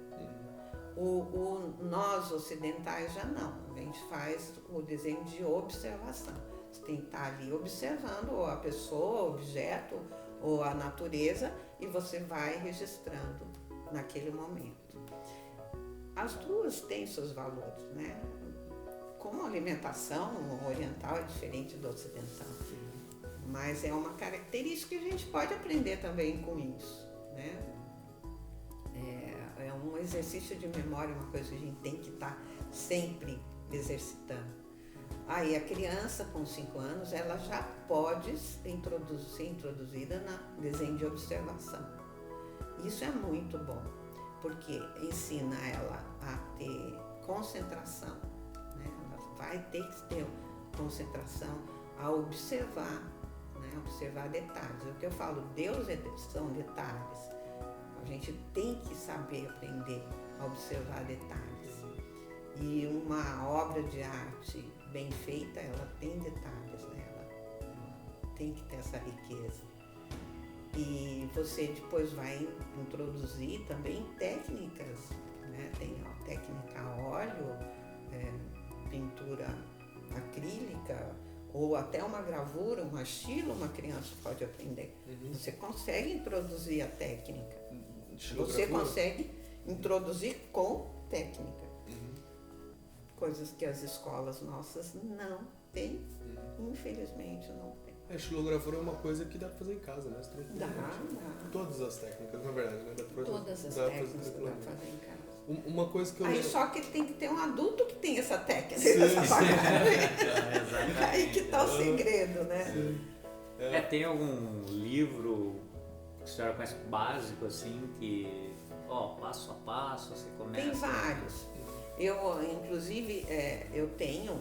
S3: Nós ocidentais já não, a gente faz o desenho de observação. Você tem que estar ali observando ou a pessoa, o objeto ou a natureza e você vai registrando naquele momento. As duas têm seus valores, né? Como a alimentação oriental é diferente do ocidental, mas é uma característica que a gente pode aprender também com isso, né? É um exercício de memória, uma coisa que a gente tem que estar sempre exercitando. Aí a criança com 5 anos, ela já pode ser introduzida no desenho de observação. Isso é muito bom, porque ensina ela a ter concentração, né? Ela vai ter que ter concentração a observar, né? Observar detalhes. O que eu falo, Deus são detalhes. A gente tem que saber aprender a observar detalhes. E uma obra de arte bem feita, ela tem detalhes nela. Ela tem que ter essa riqueza. E você depois vai introduzir também técnicas, né? Tem a técnica a óleo, pintura acrílica, ou até uma gravura, um estilo, uma criança pode aprender. Você consegue introduzir a técnica. Você consegue introduzir com técnica. Coisas que as escolas nossas não têm, infelizmente não tem.
S1: A estilogravura é uma coisa que dá pra fazer em casa, né?
S3: Dá.
S1: Todas as técnicas, na verdade, né?
S3: Todas as técnicas dá pra fazer em casa.
S1: Uma coisa que eu...
S3: Aí só que tem que ter um adulto que tem essa técnica.
S1: Sim,
S3: Aí que tá o segredo, né?
S2: Tem algum livro que a senhora conhece básico, assim, que, passo a passo, você começa...
S3: Tem vários. Eu, inclusive, eu tenho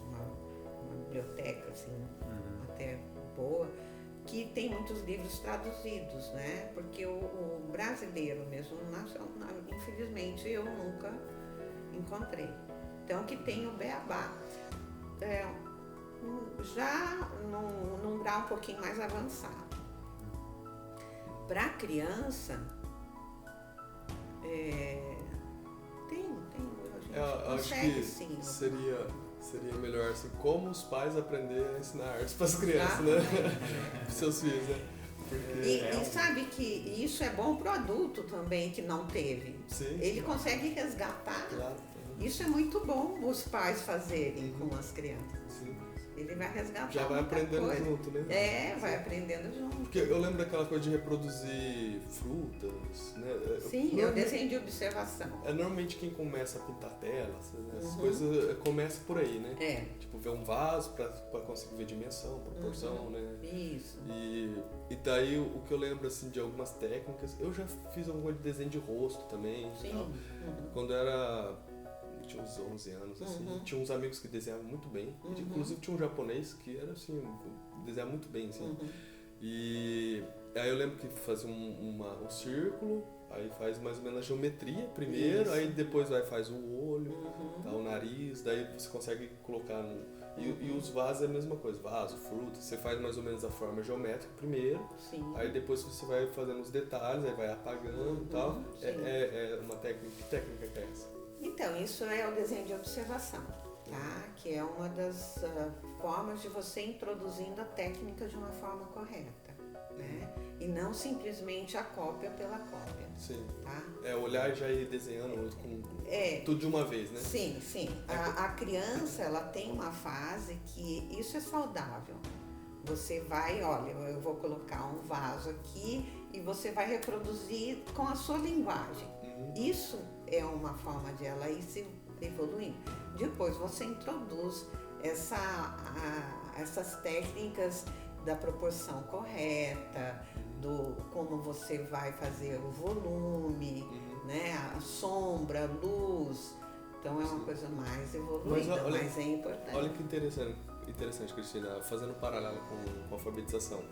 S3: uma biblioteca, assim, até boa, que tem muitos livros traduzidos, né? Porque o brasileiro mesmo, infelizmente, eu nunca encontrei. Então, que tem o Beabá. Já num grau um pouquinho mais avançado. Para criança,
S1: eu acho que sim, seria melhor assim, como os pais aprenderem a ensinar artes para as crianças, né? Para seus filhos, né?
S3: Porque... E sabe que isso é bom para o adulto também, que não teve.
S1: Sim,
S3: ele consegue resgatar.
S1: Claro.
S3: Isso é muito bom os pais fazerem com as crianças.
S1: Sim.
S3: Ele vai resgatar.
S1: Já vai aprendendo
S3: coisa.
S1: Junto, né?
S3: Vai aprendendo junto.
S1: Porque eu lembro daquela coisa de reproduzir frutas, né?
S3: Sim, é o desenho de observação.
S1: Normalmente quem começa a pintar telas, né? Essas coisas começa por aí, né? Tipo, ver um vaso para conseguir ver dimensão, proporção, né?
S3: Isso.
S1: E daí o que eu lembro, assim, de algumas técnicas, eu já fiz alguma de desenho de rosto também.
S3: Sim.
S1: Tal. Quando eu tinha uns 11 anos, assim, tinha uns amigos que desenhavam muito bem, inclusive tinha um japonês que era assim, desenhava muito bem, assim. E aí eu lembro que fazia um círculo, aí faz mais ou menos a geometria primeiro, aí depois faz o olho, o nariz, daí você consegue colocar e os vasos é a mesma coisa, vaso, fruta, você faz mais ou menos a forma geométrica primeiro, aí depois você vai fazendo os detalhes, aí vai apagando e tal. É uma técnica, que técnica que é essa?
S3: Então, isso é o desenho de observação, tá? Que é uma das formas de você introduzindo a técnica de uma forma correta, né? E não simplesmente a cópia pela cópia.
S1: Sim.
S3: Tá?
S1: Olhar e já ir desenhando com tudo de uma vez, né?
S3: Sim, sim. A criança, ela tem uma fase que isso é saudável. Você vai, olha, eu vou colocar um vaso aqui e você vai reproduzir com a sua linguagem. Isso é uma forma de ela ir se evoluindo. Depois você introduz essas técnicas da proporção correta, do como você vai fazer o volume, né, a sombra, a luz. Então é uma coisa mais evoluída, mas é importante.
S1: Olha que interessante, Cristina, fazendo um paralelo com a alfabetização.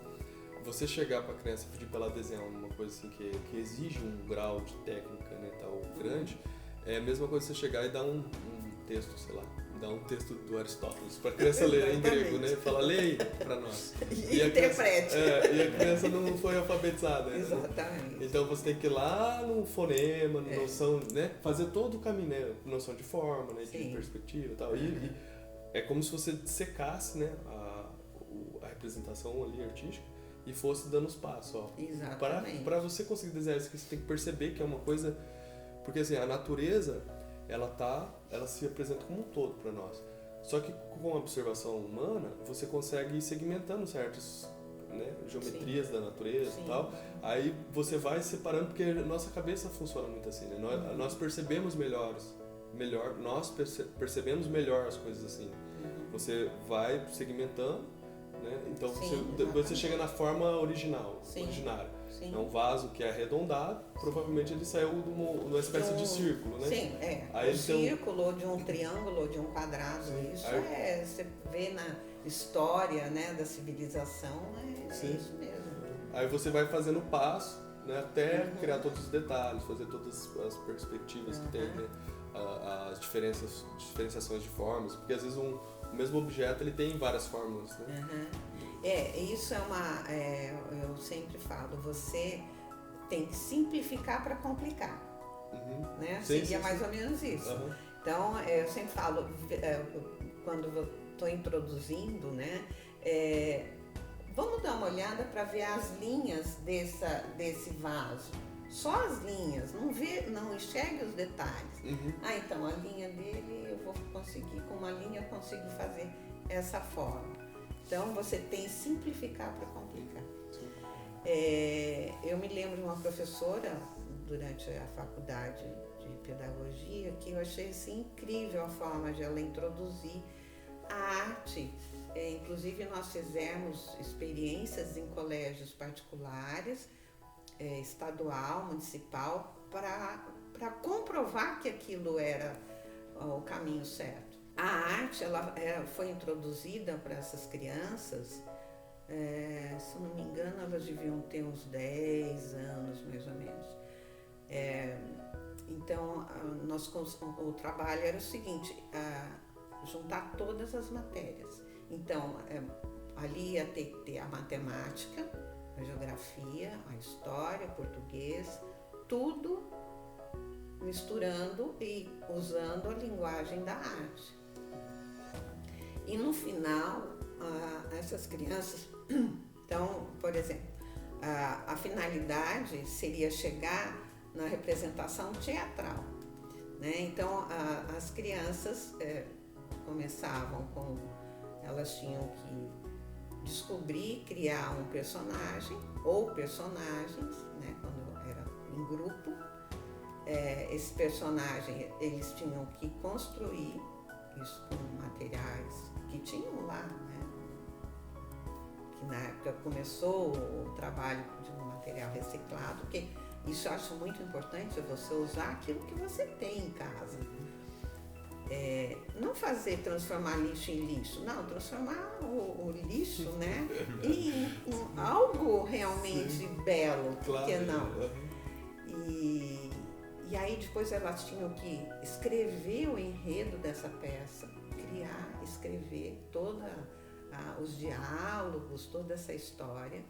S1: Você chegar para a criança e pedir para ela desenhar uma coisa assim que exige um grau de técnica, né, tal, grande, é a mesma coisa você chegar e dar um texto, sei lá, dar um texto do Aristóteles para a criança ler em grego, né? Fala, lê aí para nós.
S3: E interprete.
S1: E a criança não foi alfabetizada.
S3: Exatamente.
S1: Né? Então você tem que ir lá no fonema, na noção, né? Fazer todo o caminho, né? Noção de forma, né? De perspectiva e tal. E é como se você dissecasse, né? A representação ali artística e fosse dando os passos, ó.
S3: Exatamente.
S1: Para você conseguir desenhar isso, você tem que perceber que é uma coisa, porque assim, a natureza, ela se apresenta como um todo para nós. Só que com a observação humana, você consegue ir segmentando certas, né, geometrias da natureza e tal. Aí você vai separando, porque nossa cabeça funciona muito assim, né? Nós percebemos nós percebemos melhor as coisas assim. Você vai segmentando, né? Então você chega na forma originária. É um vaso que é arredondado, provavelmente ele saiu de uma espécie de círculo, né?
S3: Sim,
S1: Aí
S3: círculo, ou de um triângulo, ou de um quadrado. Isso você vê na história, né, da civilização, é isso mesmo.
S1: Aí você vai fazendo passo, né, até criar todos os detalhes, fazer todas as perspectivas que tem, né? As diferenciações de formas, porque às vezes o mesmo objeto ele tem várias formas, né?
S3: Isso eu sempre falo, você tem que simplificar para complicar, né? Seria mais ou menos isso. Então, eu sempre falo, quando eu estou introduzindo, né? Vamos dar uma olhada para ver as linhas desse vaso. Só as linhas, não enxergue os detalhes. Então a linha dele, eu vou conseguir, com uma linha eu consigo fazer essa forma. Então você tem que simplificar para complicar. Eu me lembro de uma professora, durante a faculdade de pedagogia, que eu achei assim, incrível a forma de ela introduzir a arte. Inclusive nós fizemos experiências em colégios particulares, estadual, municipal, para comprovar que aquilo era o caminho certo. A arte ela foi introduzida para essas crianças, se não me engano, elas deviam ter uns 10 anos, mais ou menos. Então, o trabalho era o seguinte, juntar todas as matérias. Então, ali ia ter que ter a matemática, a geografia, a história, português, tudo misturando e usando a linguagem da arte. E no final, essas crianças, então, por exemplo, a finalidade seria chegar na representação teatral, né? Então, as crianças começavam elas tinham que descobrir, criar um personagem ou personagens, né, quando era em grupo. Esse personagem eles tinham que construir isso com materiais que tinham lá, né? Que na época começou o trabalho de um material reciclado, porque isso eu acho muito importante, você usar aquilo que você tem em casa. Não transformar lixo em lixo, não, transformar o lixo, né, em algo realmente belo, por que não? E aí depois elas tinham que escrever o enredo dessa peça, escrever todos os diálogos, toda essa história,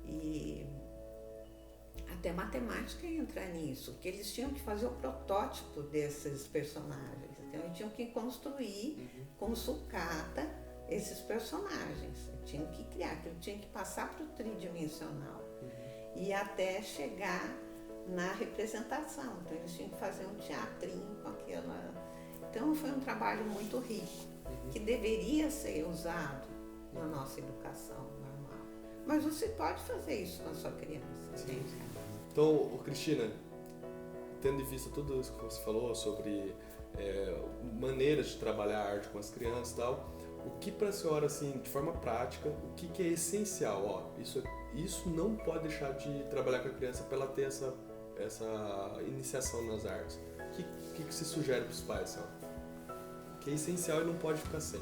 S3: e até matemática entra nisso, porque eles tinham que fazer o protótipo desses personagens. Então, eles tinham que construir com sucata esses personagens. Tinham que criar, tinham que passar para o tridimensional e até chegar na representação. Então, eles tinham que fazer um teatrinho com aquela. Então, foi um trabalho muito rico, que deveria ser usado na nossa educação normal. Mas você pode fazer isso com a sua criança.
S1: Então, Cristina, tendo em vista tudo isso que você falou sobre maneiras de trabalhar a arte com as crianças e tal, o que para a senhora, assim, de forma prática, o que é essencial? Isso não pode deixar de trabalhar com a criança para ela ter essa iniciação nas artes. O que se sugere para os pais, senhora? Que é essencial e não pode ficar sem.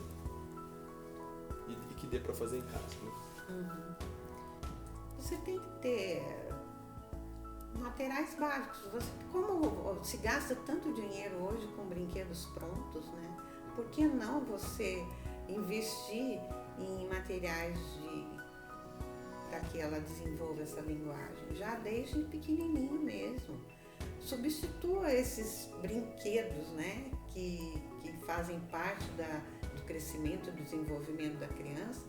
S1: E que dê para fazer em casa, né?
S3: Você tem que ter materiais básicos. Como se gasta tanto dinheiro hoje com brinquedos prontos, né? Por que não você investir em materiais para que ela desenvolva essa linguagem, já desde pequenininho mesmo? Substitua esses brinquedos, né, que fazem parte do crescimento e do desenvolvimento da criança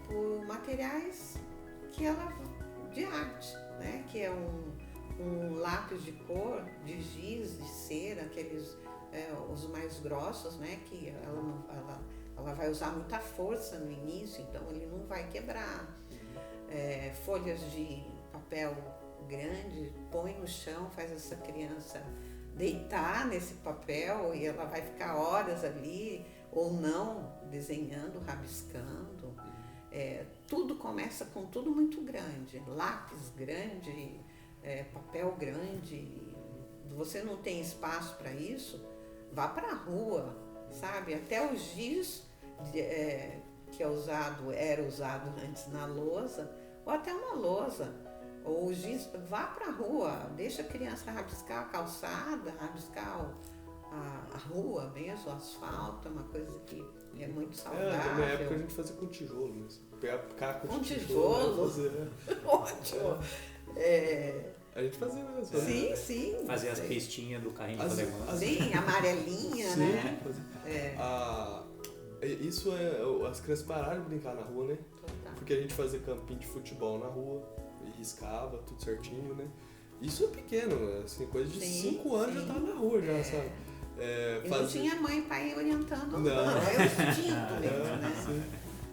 S3: por materiais que ela de arte, né? Que é um lápis de cor, de giz, de cera, aqueles os mais grossos, né? Que ela vai usar muita força no início, então ele não vai quebrar. Folhas de papel grande, põe no chão, faz essa criança deitar nesse papel e ela vai ficar horas ali, ou não, desenhando, rabiscando. Tudo começa com tudo muito grande, lápis grande, papel grande. Você não tem espaço para isso, vá para a rua, sabe? Até o giz que era usado antes na lousa, ou até uma lousa, ou o giz, vá para a rua, deixa a criança rabiscar a calçada, rabiscar a rua mesmo, o asfalto, é uma coisa que é muito saudável.
S1: Na minha época a gente fazia com tijolo mesmo. Pegar caco de
S3: tijolo? Ótimo!
S1: A gente fazia mesmo.
S3: Sim, sim.
S2: Fazer as pistinhas do carrinho de rolemã.
S3: Sim, amarelinha,
S1: sim,
S3: né?
S1: Isso as crianças pararam de brincar na rua, né?
S3: Total.
S1: Porque a gente fazia campinho de futebol na rua, e riscava, tudo certinho, né? Isso é pequeno, assim, coisa de 5 anos já tava na rua, já, sabe?
S3: E não tinha mãe e pai orientando,
S1: não.
S3: É o instinto mesmo, né?
S1: Sim.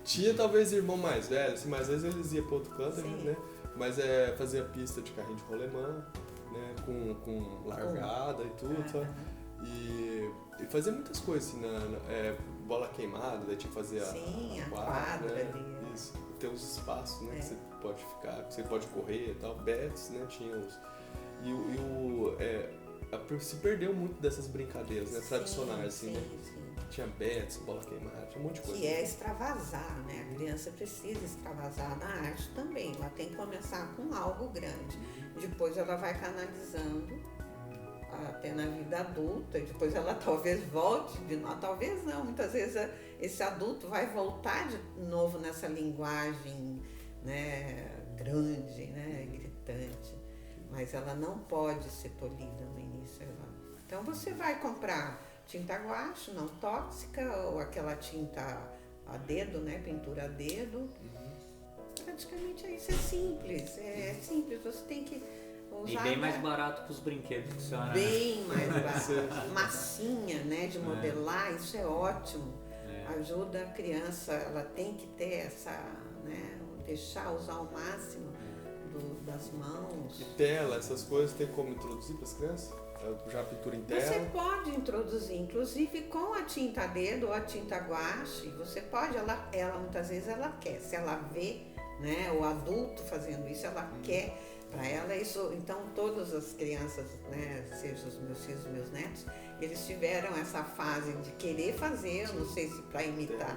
S1: Tinha talvez irmão mais velho, assim, mas às vezes eles iam para outro canto, né? Mas fazia pista de carrinho de rolemã, né? Com largada e tudo, sabe? E fazia muitas coisas, assim, bola queimada, daí tinha que fazer
S3: a quadra
S1: né?
S3: ali.
S1: Isso. Tem uns espaços, né? Que você pode ficar, que você pode correr e tal. Bets, né? Tinha os... se perdeu muito dessas brincadeiras, né? Tradicionais, assim, né?
S3: Sim.
S1: Tinha bets, bola queimada, tinha um monte de coisa.
S3: Que é extravasar, né? A criança precisa extravasar na arte também. Ela tem que começar com algo grande. Depois ela vai canalizando até na vida adulta. E depois ela talvez volte de novo. Talvez não. Muitas vezes esse adulto vai voltar de novo nessa linguagem, né? Grande, né? Gritante. Mas ela não pode ser tolhida no início. Então você vai comprar tinta guache, não tóxica, ou aquela tinta a dedo, né? Pintura a dedo. Praticamente isso é simples. É simples, você tem que usar.
S2: E bem mais barato que os brinquedos que a senhora...
S3: Bem mais barato. Massinha, né? De modelar, isso é ótimo. Ajuda a criança, ela tem que ter essa, né? Deixar usar ao máximo das mãos.
S1: E tela, essas coisas, tem como introduzir para as crianças? Já a pintura em tela?
S3: Você pode introduzir, inclusive com a tinta a dedo ou a tinta guache, você pode, ela muitas vezes ela quer, se ela vê, né, o adulto fazendo isso, ela quer, para ela isso, então todas as crianças, né, seja os meus filhos, os meus netos, eles tiveram essa fase de querer fazer, eu não sei se para imitar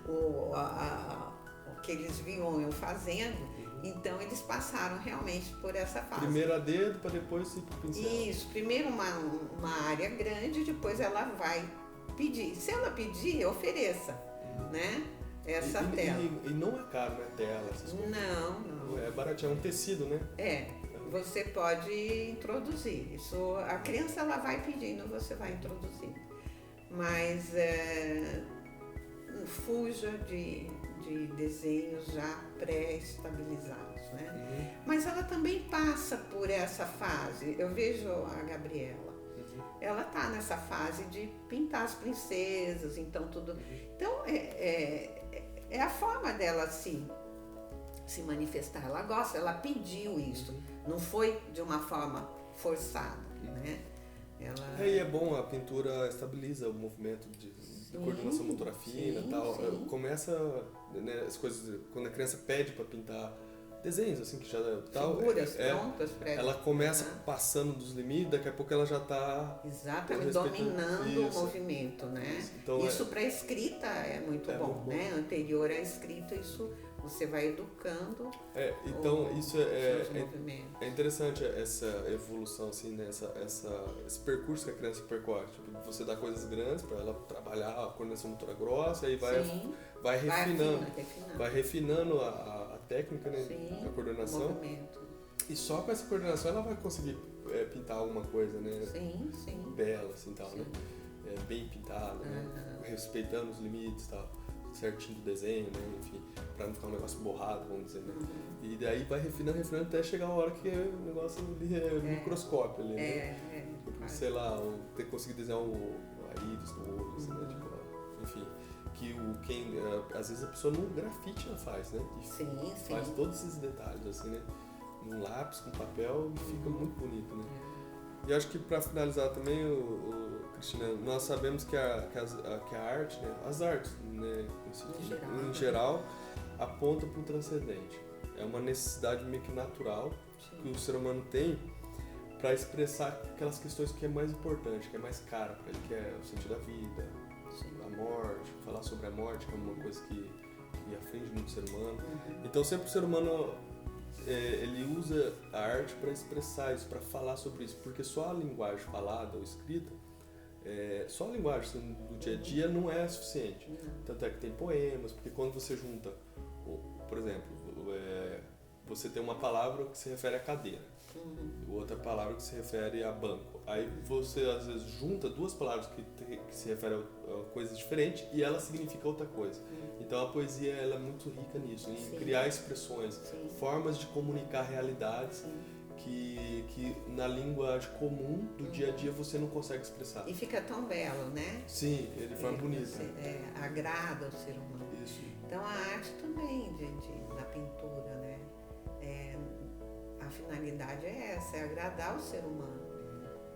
S3: o que eles viam eu fazendo. Então eles passaram realmente por essa fase.
S1: Primeiro a dedo para depois ir para o pincel.
S3: Isso, primeiro uma área grande, depois ela vai pedir. Se ela pedir, ofereça, né? Essa tela.
S1: E não é caro, né? Tela, essas coisas.
S3: Não.
S1: É baratinho, é um tecido, né?
S3: Você pode introduzir. Isso, a criança ela vai pedindo, você vai introduzir. Mas fuja de desenhos já pré-estabilizados, né? Mas ela também passa por essa fase. Eu vejo a Gabriela, ela tá nessa fase de pintar as princesas, então tudo. Então é a forma dela se manifestar. Ela gosta, ela pediu isso, não foi de uma forma forçada, né?
S1: E é bom, a pintura estabiliza o movimento de coordenação motora fina e tal. Começa, né, as coisas, quando a criança pede para pintar desenhos, assim, que já tal.
S3: Figuras prontas para
S1: ela começa passando dos limites, daqui a pouco ela já está.
S3: Exatamente, dominando o movimento, né?
S1: Então,
S3: isso para escrita é muito bom, né? Anterior à escrita, isso você vai educando.
S1: Então isso
S3: é
S1: interessante essa evolução, assim, né? Esse percurso que a criança percorre. Tipo, você dá coisas grandes para ela trabalhar a coordenação motora grossa, aí vai refinando. Vai refinando a técnica, né?
S3: Sim,
S1: a coordenação.
S3: o movimento.
S1: E só com essa coordenação ela vai conseguir pintar alguma coisa, né?
S3: Sim.
S1: Bela, assim, tal, né? Bem pintada, né? Respeitando os limites e tal. certinho do desenho, né? Enfim, pra não ficar um negócio borrado, vamos dizer, né? E daí vai refinando até chegar a hora que o negócio ali é microscópio ali, né? Sei lá, ter conseguido desenhar a íris do olho, assim, né? Tipo, enfim, que às vezes a pessoa no grafite já faz, né? E faz todos esses detalhes, assim, né? Num lápis, com papel, e fica muito bonito, né? E acho que para finalizar também, Cristina, nós sabemos que a arte, né? As artes, né? Em geral, apontam para o transcendente. É uma necessidade meio que natural que o ser humano tem para expressar aquelas questões que é mais importante, que é mais cara para ele, que é o sentido da vida, a morte, falar sobre a morte, que é uma coisa que aflige muito o ser humano. Então sempre o ser humano ele usa a arte para expressar isso, para falar sobre isso, porque só a linguagem falada ou escrita, só a linguagem assim, do dia a dia não é suficiente. Tanto é que tem poemas, porque quando você junta, por exemplo, você tem uma palavra que se refere à cadeira, outra palavra que se refere a banco. Aí você às vezes junta duas palavras que se referem a coisas diferentes e ela significa outra coisa. Então a poesia ela é muito rica nisso, em criar expressões, formas de comunicar realidades que na linguagem comum do dia a dia você não consegue expressar.
S3: E fica tão belo, né?
S1: Sim, ele forma bonito.
S3: Agrada ao ser humano.
S1: Isso.
S3: Então a arte também, na pintura, né? A finalidade é essa, é agradar o ser humano.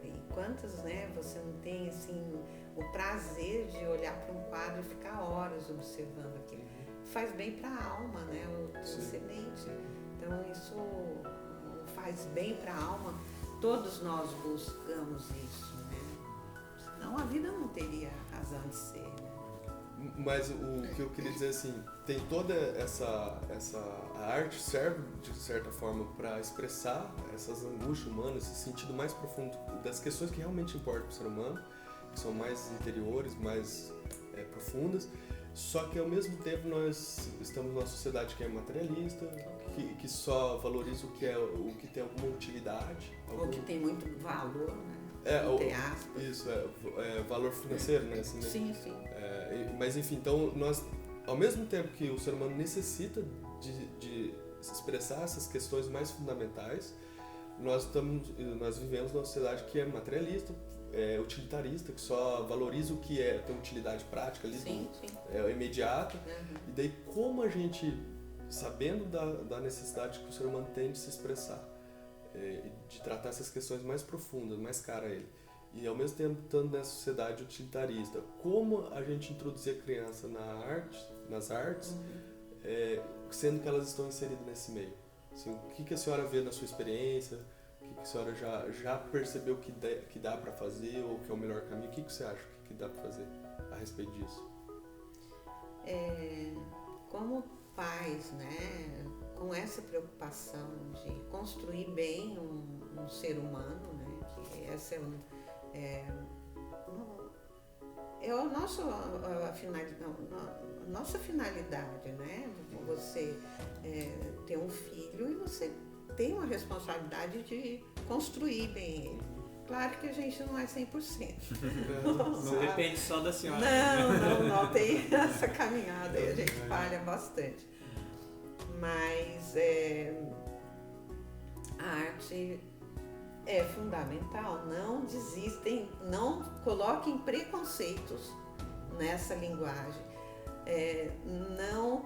S3: E quantas, né, você não tem assim o prazer de olhar para um quadro e ficar horas observando aquilo. Faz bem para a alma, né, o transcendente. Então isso faz bem para a alma. Todos nós buscamos isso, né? Senão a vida não teria razão de ser, né?
S1: Mas o que eu queria dizer assim, tem toda a arte serve de certa forma para expressar essas angústias humanas, esse sentido mais profundo das questões que realmente importam para o ser humano, que são mais interiores, mais profundas. Só que ao mesmo tempo nós estamos numa sociedade que é materialista, que só valoriza o que tem alguma utilidade,
S3: ou que tem muito valor, né?
S1: Isso, valor financeiro, né? Assim, né?
S3: Sim.
S1: Mas enfim, então nós, ao mesmo tempo que o ser humano necessita de expressar essas questões mais fundamentais, nós vivemos numa sociedade que é materialista, utilitarista, que só valoriza o que tem utilidade prática ali, imediata. E daí como a gente, sabendo da necessidade que o ser humano tem de se expressar, de tratar essas questões mais profundas, mais caras a ele, e ao mesmo tempo estando nessa sociedade utilitarista, como a gente introduzir a criança nas artes, sendo que elas estão inseridas nesse meio? Assim, o que a senhora vê na sua experiência? O que a senhora já percebeu que dá para fazer ou que é o melhor caminho? O que você acha que dá para fazer a respeito disso?
S3: Como pais, né, com essa preocupação de construir bem um ser humano, né, que essa a nossa finalidade, né? Você ter um filho e você tem uma responsabilidade de construir bem ele. Claro que a gente não é 100%.
S2: Não depende só da senhora.
S3: Não tem essa caminhada aí, a gente falha bastante. Mas a arte é fundamental, não desistem, não coloquem preconceitos nessa linguagem. Não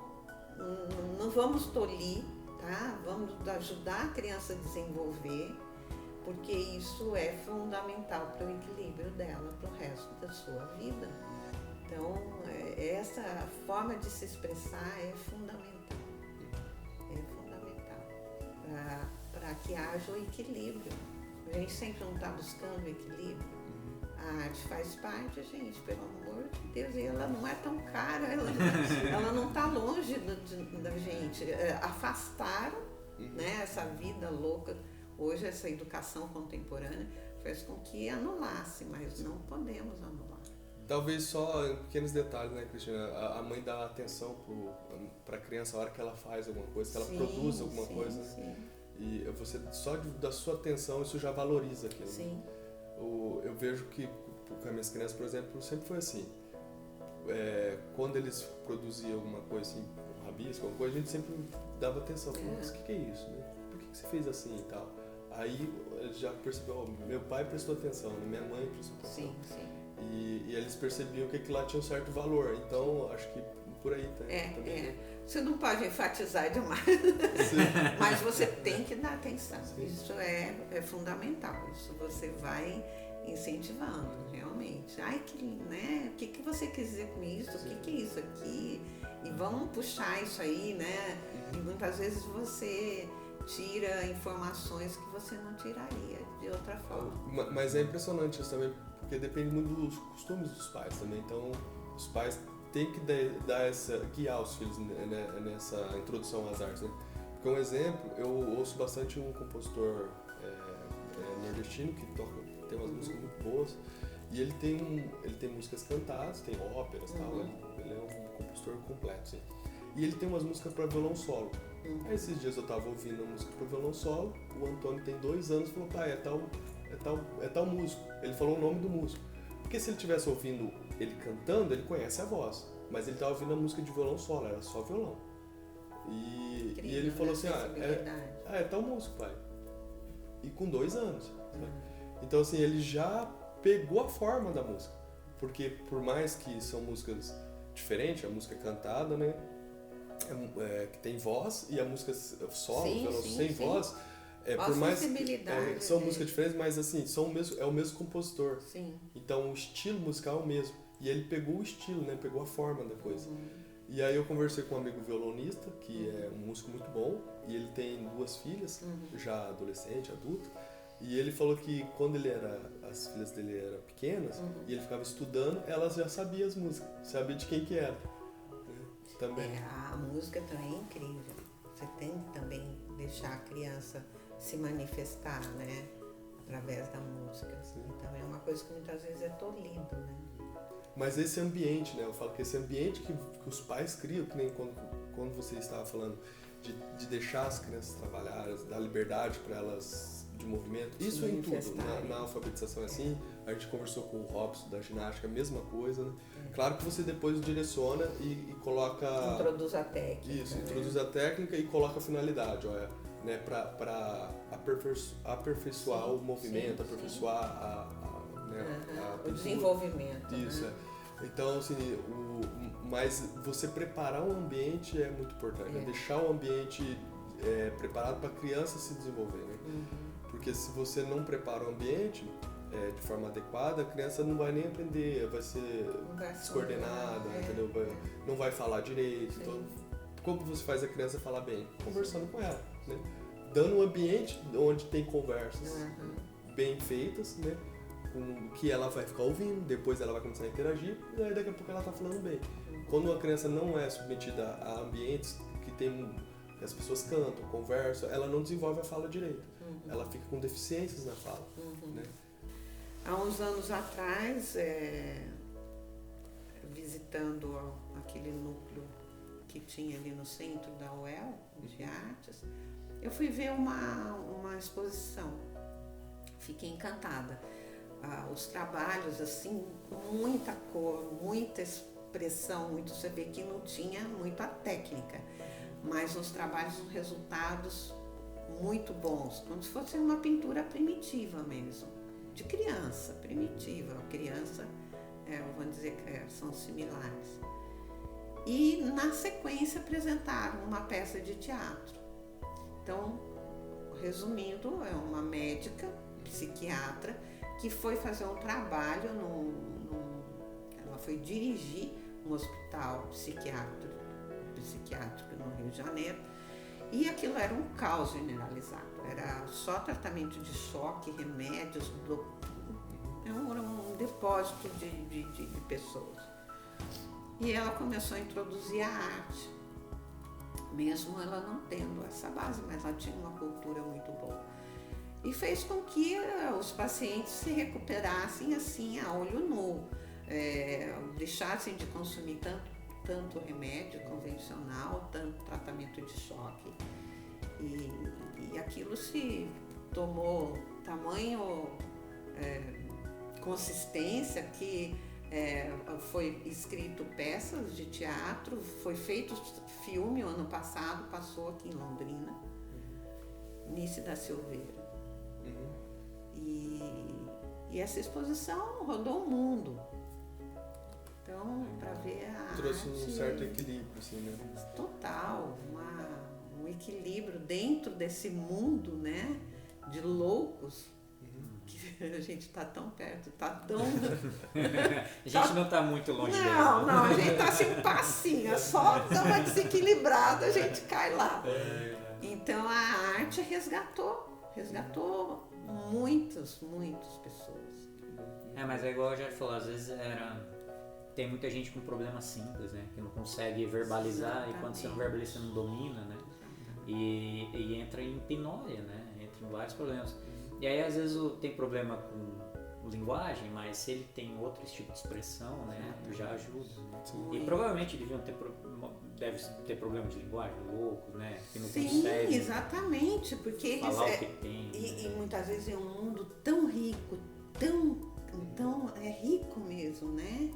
S3: vamos tolir, tá? Vamos ajudar a criança a desenvolver, porque isso é fundamental para o equilíbrio dela, para o resto da sua vida. Então, essa forma de se expressar é fundamental. Para que haja o equilíbrio. A gente sempre não está buscando o equilíbrio. A arte faz parte, gente, pelo amor de Deus, e ela não é tão cara, ela não está longe da gente. Afastaram, né, essa vida louca, hoje essa educação contemporânea fez com que anulasse, mas não podemos anular.
S1: Talvez só em pequenos detalhes, né, Cristina? A mãe dá atenção para a criança a hora que ela faz alguma coisa, que ela produz alguma coisa.
S3: Sim.
S1: E você, só da sua atenção, isso já valoriza aquilo.
S3: Sim.
S1: Eu vejo que com as minhas crianças, por exemplo, sempre foi assim. quando eles produziam alguma coisa assim, um rabisco, alguma coisa, a gente sempre dava atenção. Mas o que é isso, né? Por que você fez assim e tal? Aí já percebeu, meu pai prestou atenção, minha mãe prestou atenção.
S3: Sim, sim.
S1: E eles percebiam que aquilo lá tinha um certo valor. Então, acho que por aí também.
S3: Você não pode enfatizar demais, mas você tem que dar atenção. Sim. Isso é fundamental. Isso você vai incentivando, realmente. Ai, né? O que você quer dizer com isso? Sim. O que é isso aqui? E vamos puxar isso aí, né? E muitas vezes você tira informações que você não tiraria de outra forma.
S1: Mas é impressionante isso também, porque depende muito dos costumes dos pais também. Então, os pais têm que guiar os filhos nessa introdução às artes, né? Porque um exemplo, eu ouço bastante um compositor nordestino que tem umas músicas muito boas, e ele tem músicas cantadas, tem óperas e tal, ele é um compositor completo, assim. E ele tem umas músicas para violão solo. Aí esses dias eu tava ouvindo a música para violão solo, o Antônio tem 2 anos e falou, pai, é tal músico. Ele falou o nome do músico. Porque se ele estivesse ouvindo ele cantando, ele conhece a voz. Mas ele tava ouvindo a música de violão solo, era só violão. E ele falou assim, é tal músico, pai. E com 2 anos. Então assim, ele já pegou a forma da música. Porque por mais que são músicas diferentes, a música cantada, né? Que tem voz, e a música solo, violão sem voz, por mais são músicas diferentes, mas assim, é o mesmo compositor.
S3: Sim.
S1: Então o estilo musical é o mesmo. E ele pegou o estilo, né? Pegou a forma da coisa. E aí eu conversei com um amigo violonista, que é um músico muito bom, e ele tem 2 filhas, já adolescente, adulto. E ele falou que quando as filhas dele eram pequenas, e ele ficava estudando, elas já sabiam as músicas, sabia de quem que era. Também.
S3: A música também é incrível. Você tem que também deixar a criança se manifestar, né? Através da música. Então é uma coisa que muitas vezes é tolhido, né?
S1: Mas esse ambiente, né? Eu falo que esse ambiente que os pais criam, que nem quando você estava falando de deixar as crianças trabalhar, dar liberdade para elas de movimento, isso é em tudo. Na alfabetização é assim, a gente conversou com o Robson da ginástica, a mesma coisa, né? Claro que você depois direciona e coloca...
S3: Introduz a técnica.
S1: Isso, introduz a técnica e coloca a finalidade, né? Para aperfeiçoar o movimento, aperfeiçoar
S3: o desenvolvimento.
S1: Isso,
S3: né?
S1: Então, assim, mas você preparar o ambiente é muito importante, né? Deixar o ambiente preparado para a criança se desenvolver, né? Porque se você não prepara o ambiente de forma adequada, a criança não vai nem aprender, vai ser descoordenada, entendeu? Não vai falar direito. Sim. Então, como você faz a criança falar bem? Conversando com ela, né? Dando um ambiente onde tem conversas bem feitas, né? Que ela vai ficar ouvindo, depois ela vai começar a interagir, e aí daqui a pouco ela está falando bem. Quando uma criança não é submetida a ambientes que as pessoas cantam, conversam, ela não desenvolve a fala direito. Ela fica com deficiências na fala. Né?
S3: Há uns anos atrás, visitando aquele núcleo que tinha ali no centro da UEL, de artes, eu fui ver uma exposição. Fiquei encantada. Os trabalhos, assim, muita cor, muita expressão, você vê que não tinha muita técnica, mas os trabalhos, os resultados muito bons, como se fosse uma pintura primitiva mesmo, de criança, primitiva, criança, vamos dizer que são similares. E na sequência apresentaram uma peça de teatro. Então, resumindo, é uma médica, psiquiatra, que foi fazer um trabalho, ela foi dirigir um hospital psiquiátrico no Rio de Janeiro, e aquilo era um caos generalizado, era só tratamento de choque, remédios, era um depósito de pessoas. E ela começou a introduzir a arte, mesmo ela não tendo essa base, mas ela tinha uma cultura muito boa. E fez com que os pacientes se recuperassem assim a olho nu, deixassem de consumir tanto remédio convencional, tanto tratamento de choque. E aquilo se tomou tamanho consistência que foi escrito peças de teatro, foi feito filme o ano passado, passou aqui em Londrina, Nice da Silveira. E essa exposição rodou o mundo. Então, para ver a
S1: trouxe
S3: arte,
S1: um certo equilíbrio, assim, né?
S3: Total, um equilíbrio dentro desse mundo, né, de loucos, que a gente está tão perto, está tão...
S2: A gente não está muito longe dele.
S3: Não, a gente está assim, passinho, só dá uma desequilibrada, a gente cai lá. Então a arte resgatou muitas pessoas.
S2: Mas é igual a gente falou, às vezes tem muita gente com problema simples, né? Que não consegue verbalizar. Exatamente. E quando você não verbaliza, você não domina, né? E entra em pinóia, né? Entra em vários problemas. E aí às vezes tem problema com linguagem, mas se ele tem outro tipo de expressão, né? Já ajuda. Né? E provavelmente deve ter problema de linguagem, loucos, né? Que não consegue
S3: exatamente, porque eles
S2: falar o que tem.
S3: E muitas vezes é um mundo tão rico, tão rico mesmo, né?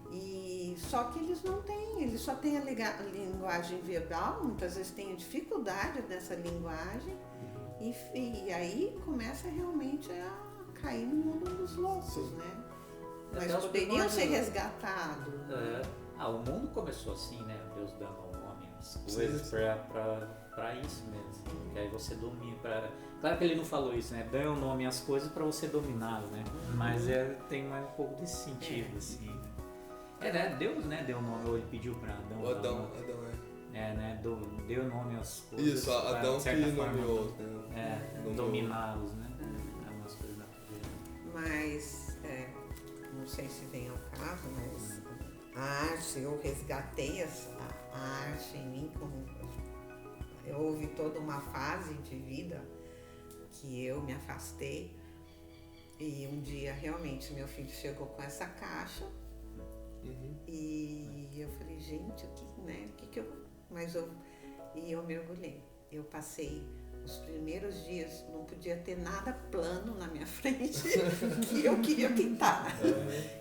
S3: E só que eles não têm, eles só têm a linguagem verbal, muitas vezes têm dificuldade dessa linguagem e aí começa realmente a cair no mundo dos loucos, né? Mas poderiam ser resgatados.
S2: O mundo começou assim, né? Deus dando um nome às coisas pra isso mesmo. Que aí você domina. Claro que ele não falou isso, né? Dê um nome às coisas para você dominá-las, né? Mas tem mais um pouco desse sentido, assim. Né? Deus, né? Deu o nome, ou ele pediu para Adão.
S1: O Adão,
S2: né? Deu nome às coisas.
S1: Isso, Adão que nomeou,
S2: né? Dominá-los, né? Algumas coisas da vida.
S3: Mas, não sei se vem ao caso, mas a arte, eu resgatei a arte em mim, houve toda uma fase de vida que eu me afastei e um dia realmente meu filho chegou com essa caixa e eu falei, gente, e eu mergulhei. Eu passei os primeiros dias, não podia ter nada plano na minha frente que eu queria pintar.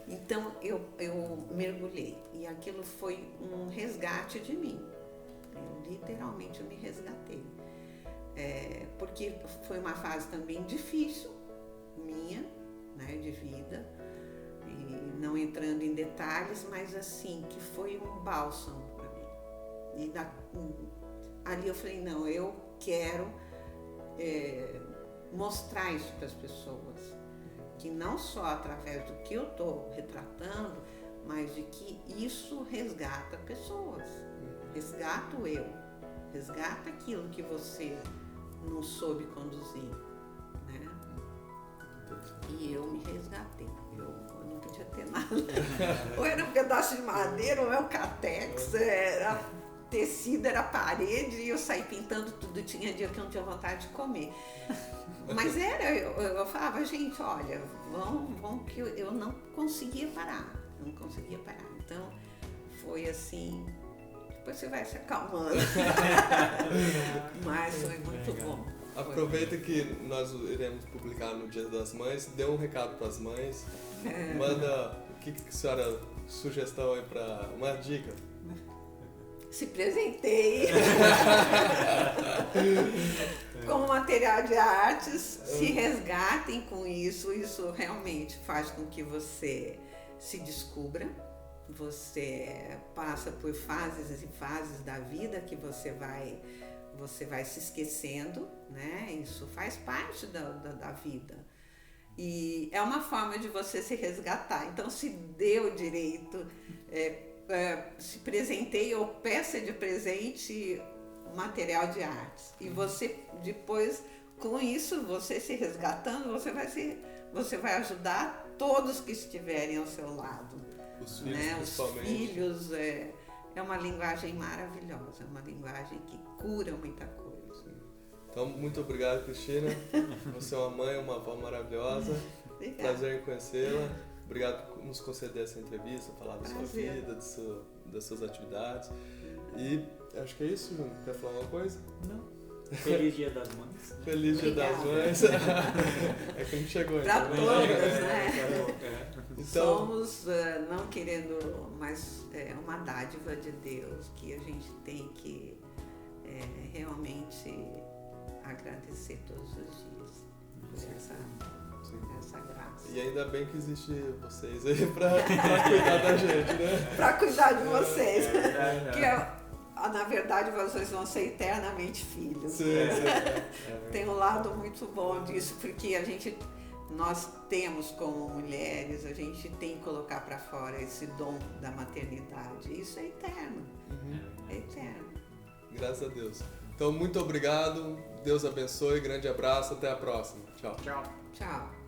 S3: Então eu mergulhei e aquilo foi um resgate de mim. Literalmente eu me resgatei. Porque foi uma fase também difícil minha, né, de vida, e não entrando em detalhes, mas assim, que foi um bálsamo para mim. E ali eu falei, não, eu quero mostrar isso para as pessoas, que não só através do que eu estou retratando, mas de que isso resgata pessoas, resgata o eu, resgata aquilo que você não soube conduzir, né? E eu me resgatei, eu não podia ter nada, ou era um pedaço de madeira, ou era um catex, era tecido, era parede, e eu saí pintando tudo, tinha dia que eu não tinha vontade de comer. Mas eu falava, gente, olha, vamos que eu não conseguia parar. Então, foi assim, depois você vai se acalmando. Mas foi muito bom.
S1: Aproveita que nós iremos publicar no Dia das Mães, dê um recado para as mães, manda o que a senhora, sugestão aí para uma dica.
S3: Se presenteie com material de artes, se resgatem com isso realmente faz com que você se descubra, você passa por fases e fases da vida que você vai se esquecendo, né? Isso faz parte da vida. E é uma forma de você se resgatar. Então, se dê o direito, se presenteie ou peça de presente material de artes. E você, depois, com isso, você se resgatando, você vai ajudar todos que estiverem ao seu lado.
S1: Os filhos,
S3: né?
S1: principalmente.
S3: Os filhos, é uma linguagem maravilhosa, é uma linguagem que cura muita coisa.
S1: Então, muito obrigado, Cristina. Você é uma mãe, uma avó maravilhosa.
S3: Obrigada.
S1: Prazer em conhecê-la. Obrigado por nos conceder essa entrevista, falar da sua vida, das suas atividades. E acho que é isso, Júnior. Quer falar alguma coisa?
S2: Não. Feliz Dia das Mães. Né?
S1: Feliz Dia das Mães. É que não chegou
S3: Pra
S1: ainda.
S3: todas, né?
S1: Então,
S3: somos, não querendo, mas é uma dádiva de Deus que a gente tem que realmente agradecer todos os dias por essa graça.
S1: E ainda bem que existe vocês aí pra cuidar da gente, né?
S3: Para cuidar de vocês. Na verdade, vocês vão ser eternamente filhos.
S1: Sim.
S3: Tem um lado muito bom disso, porque nós temos como mulheres, a gente tem que colocar para fora esse dom da maternidade. Isso é eterno. É eterno.
S1: Graças a Deus. Então, muito obrigado. Deus abençoe. Grande abraço. Até a próxima. Tchau.
S2: Tchau.
S3: Tchau.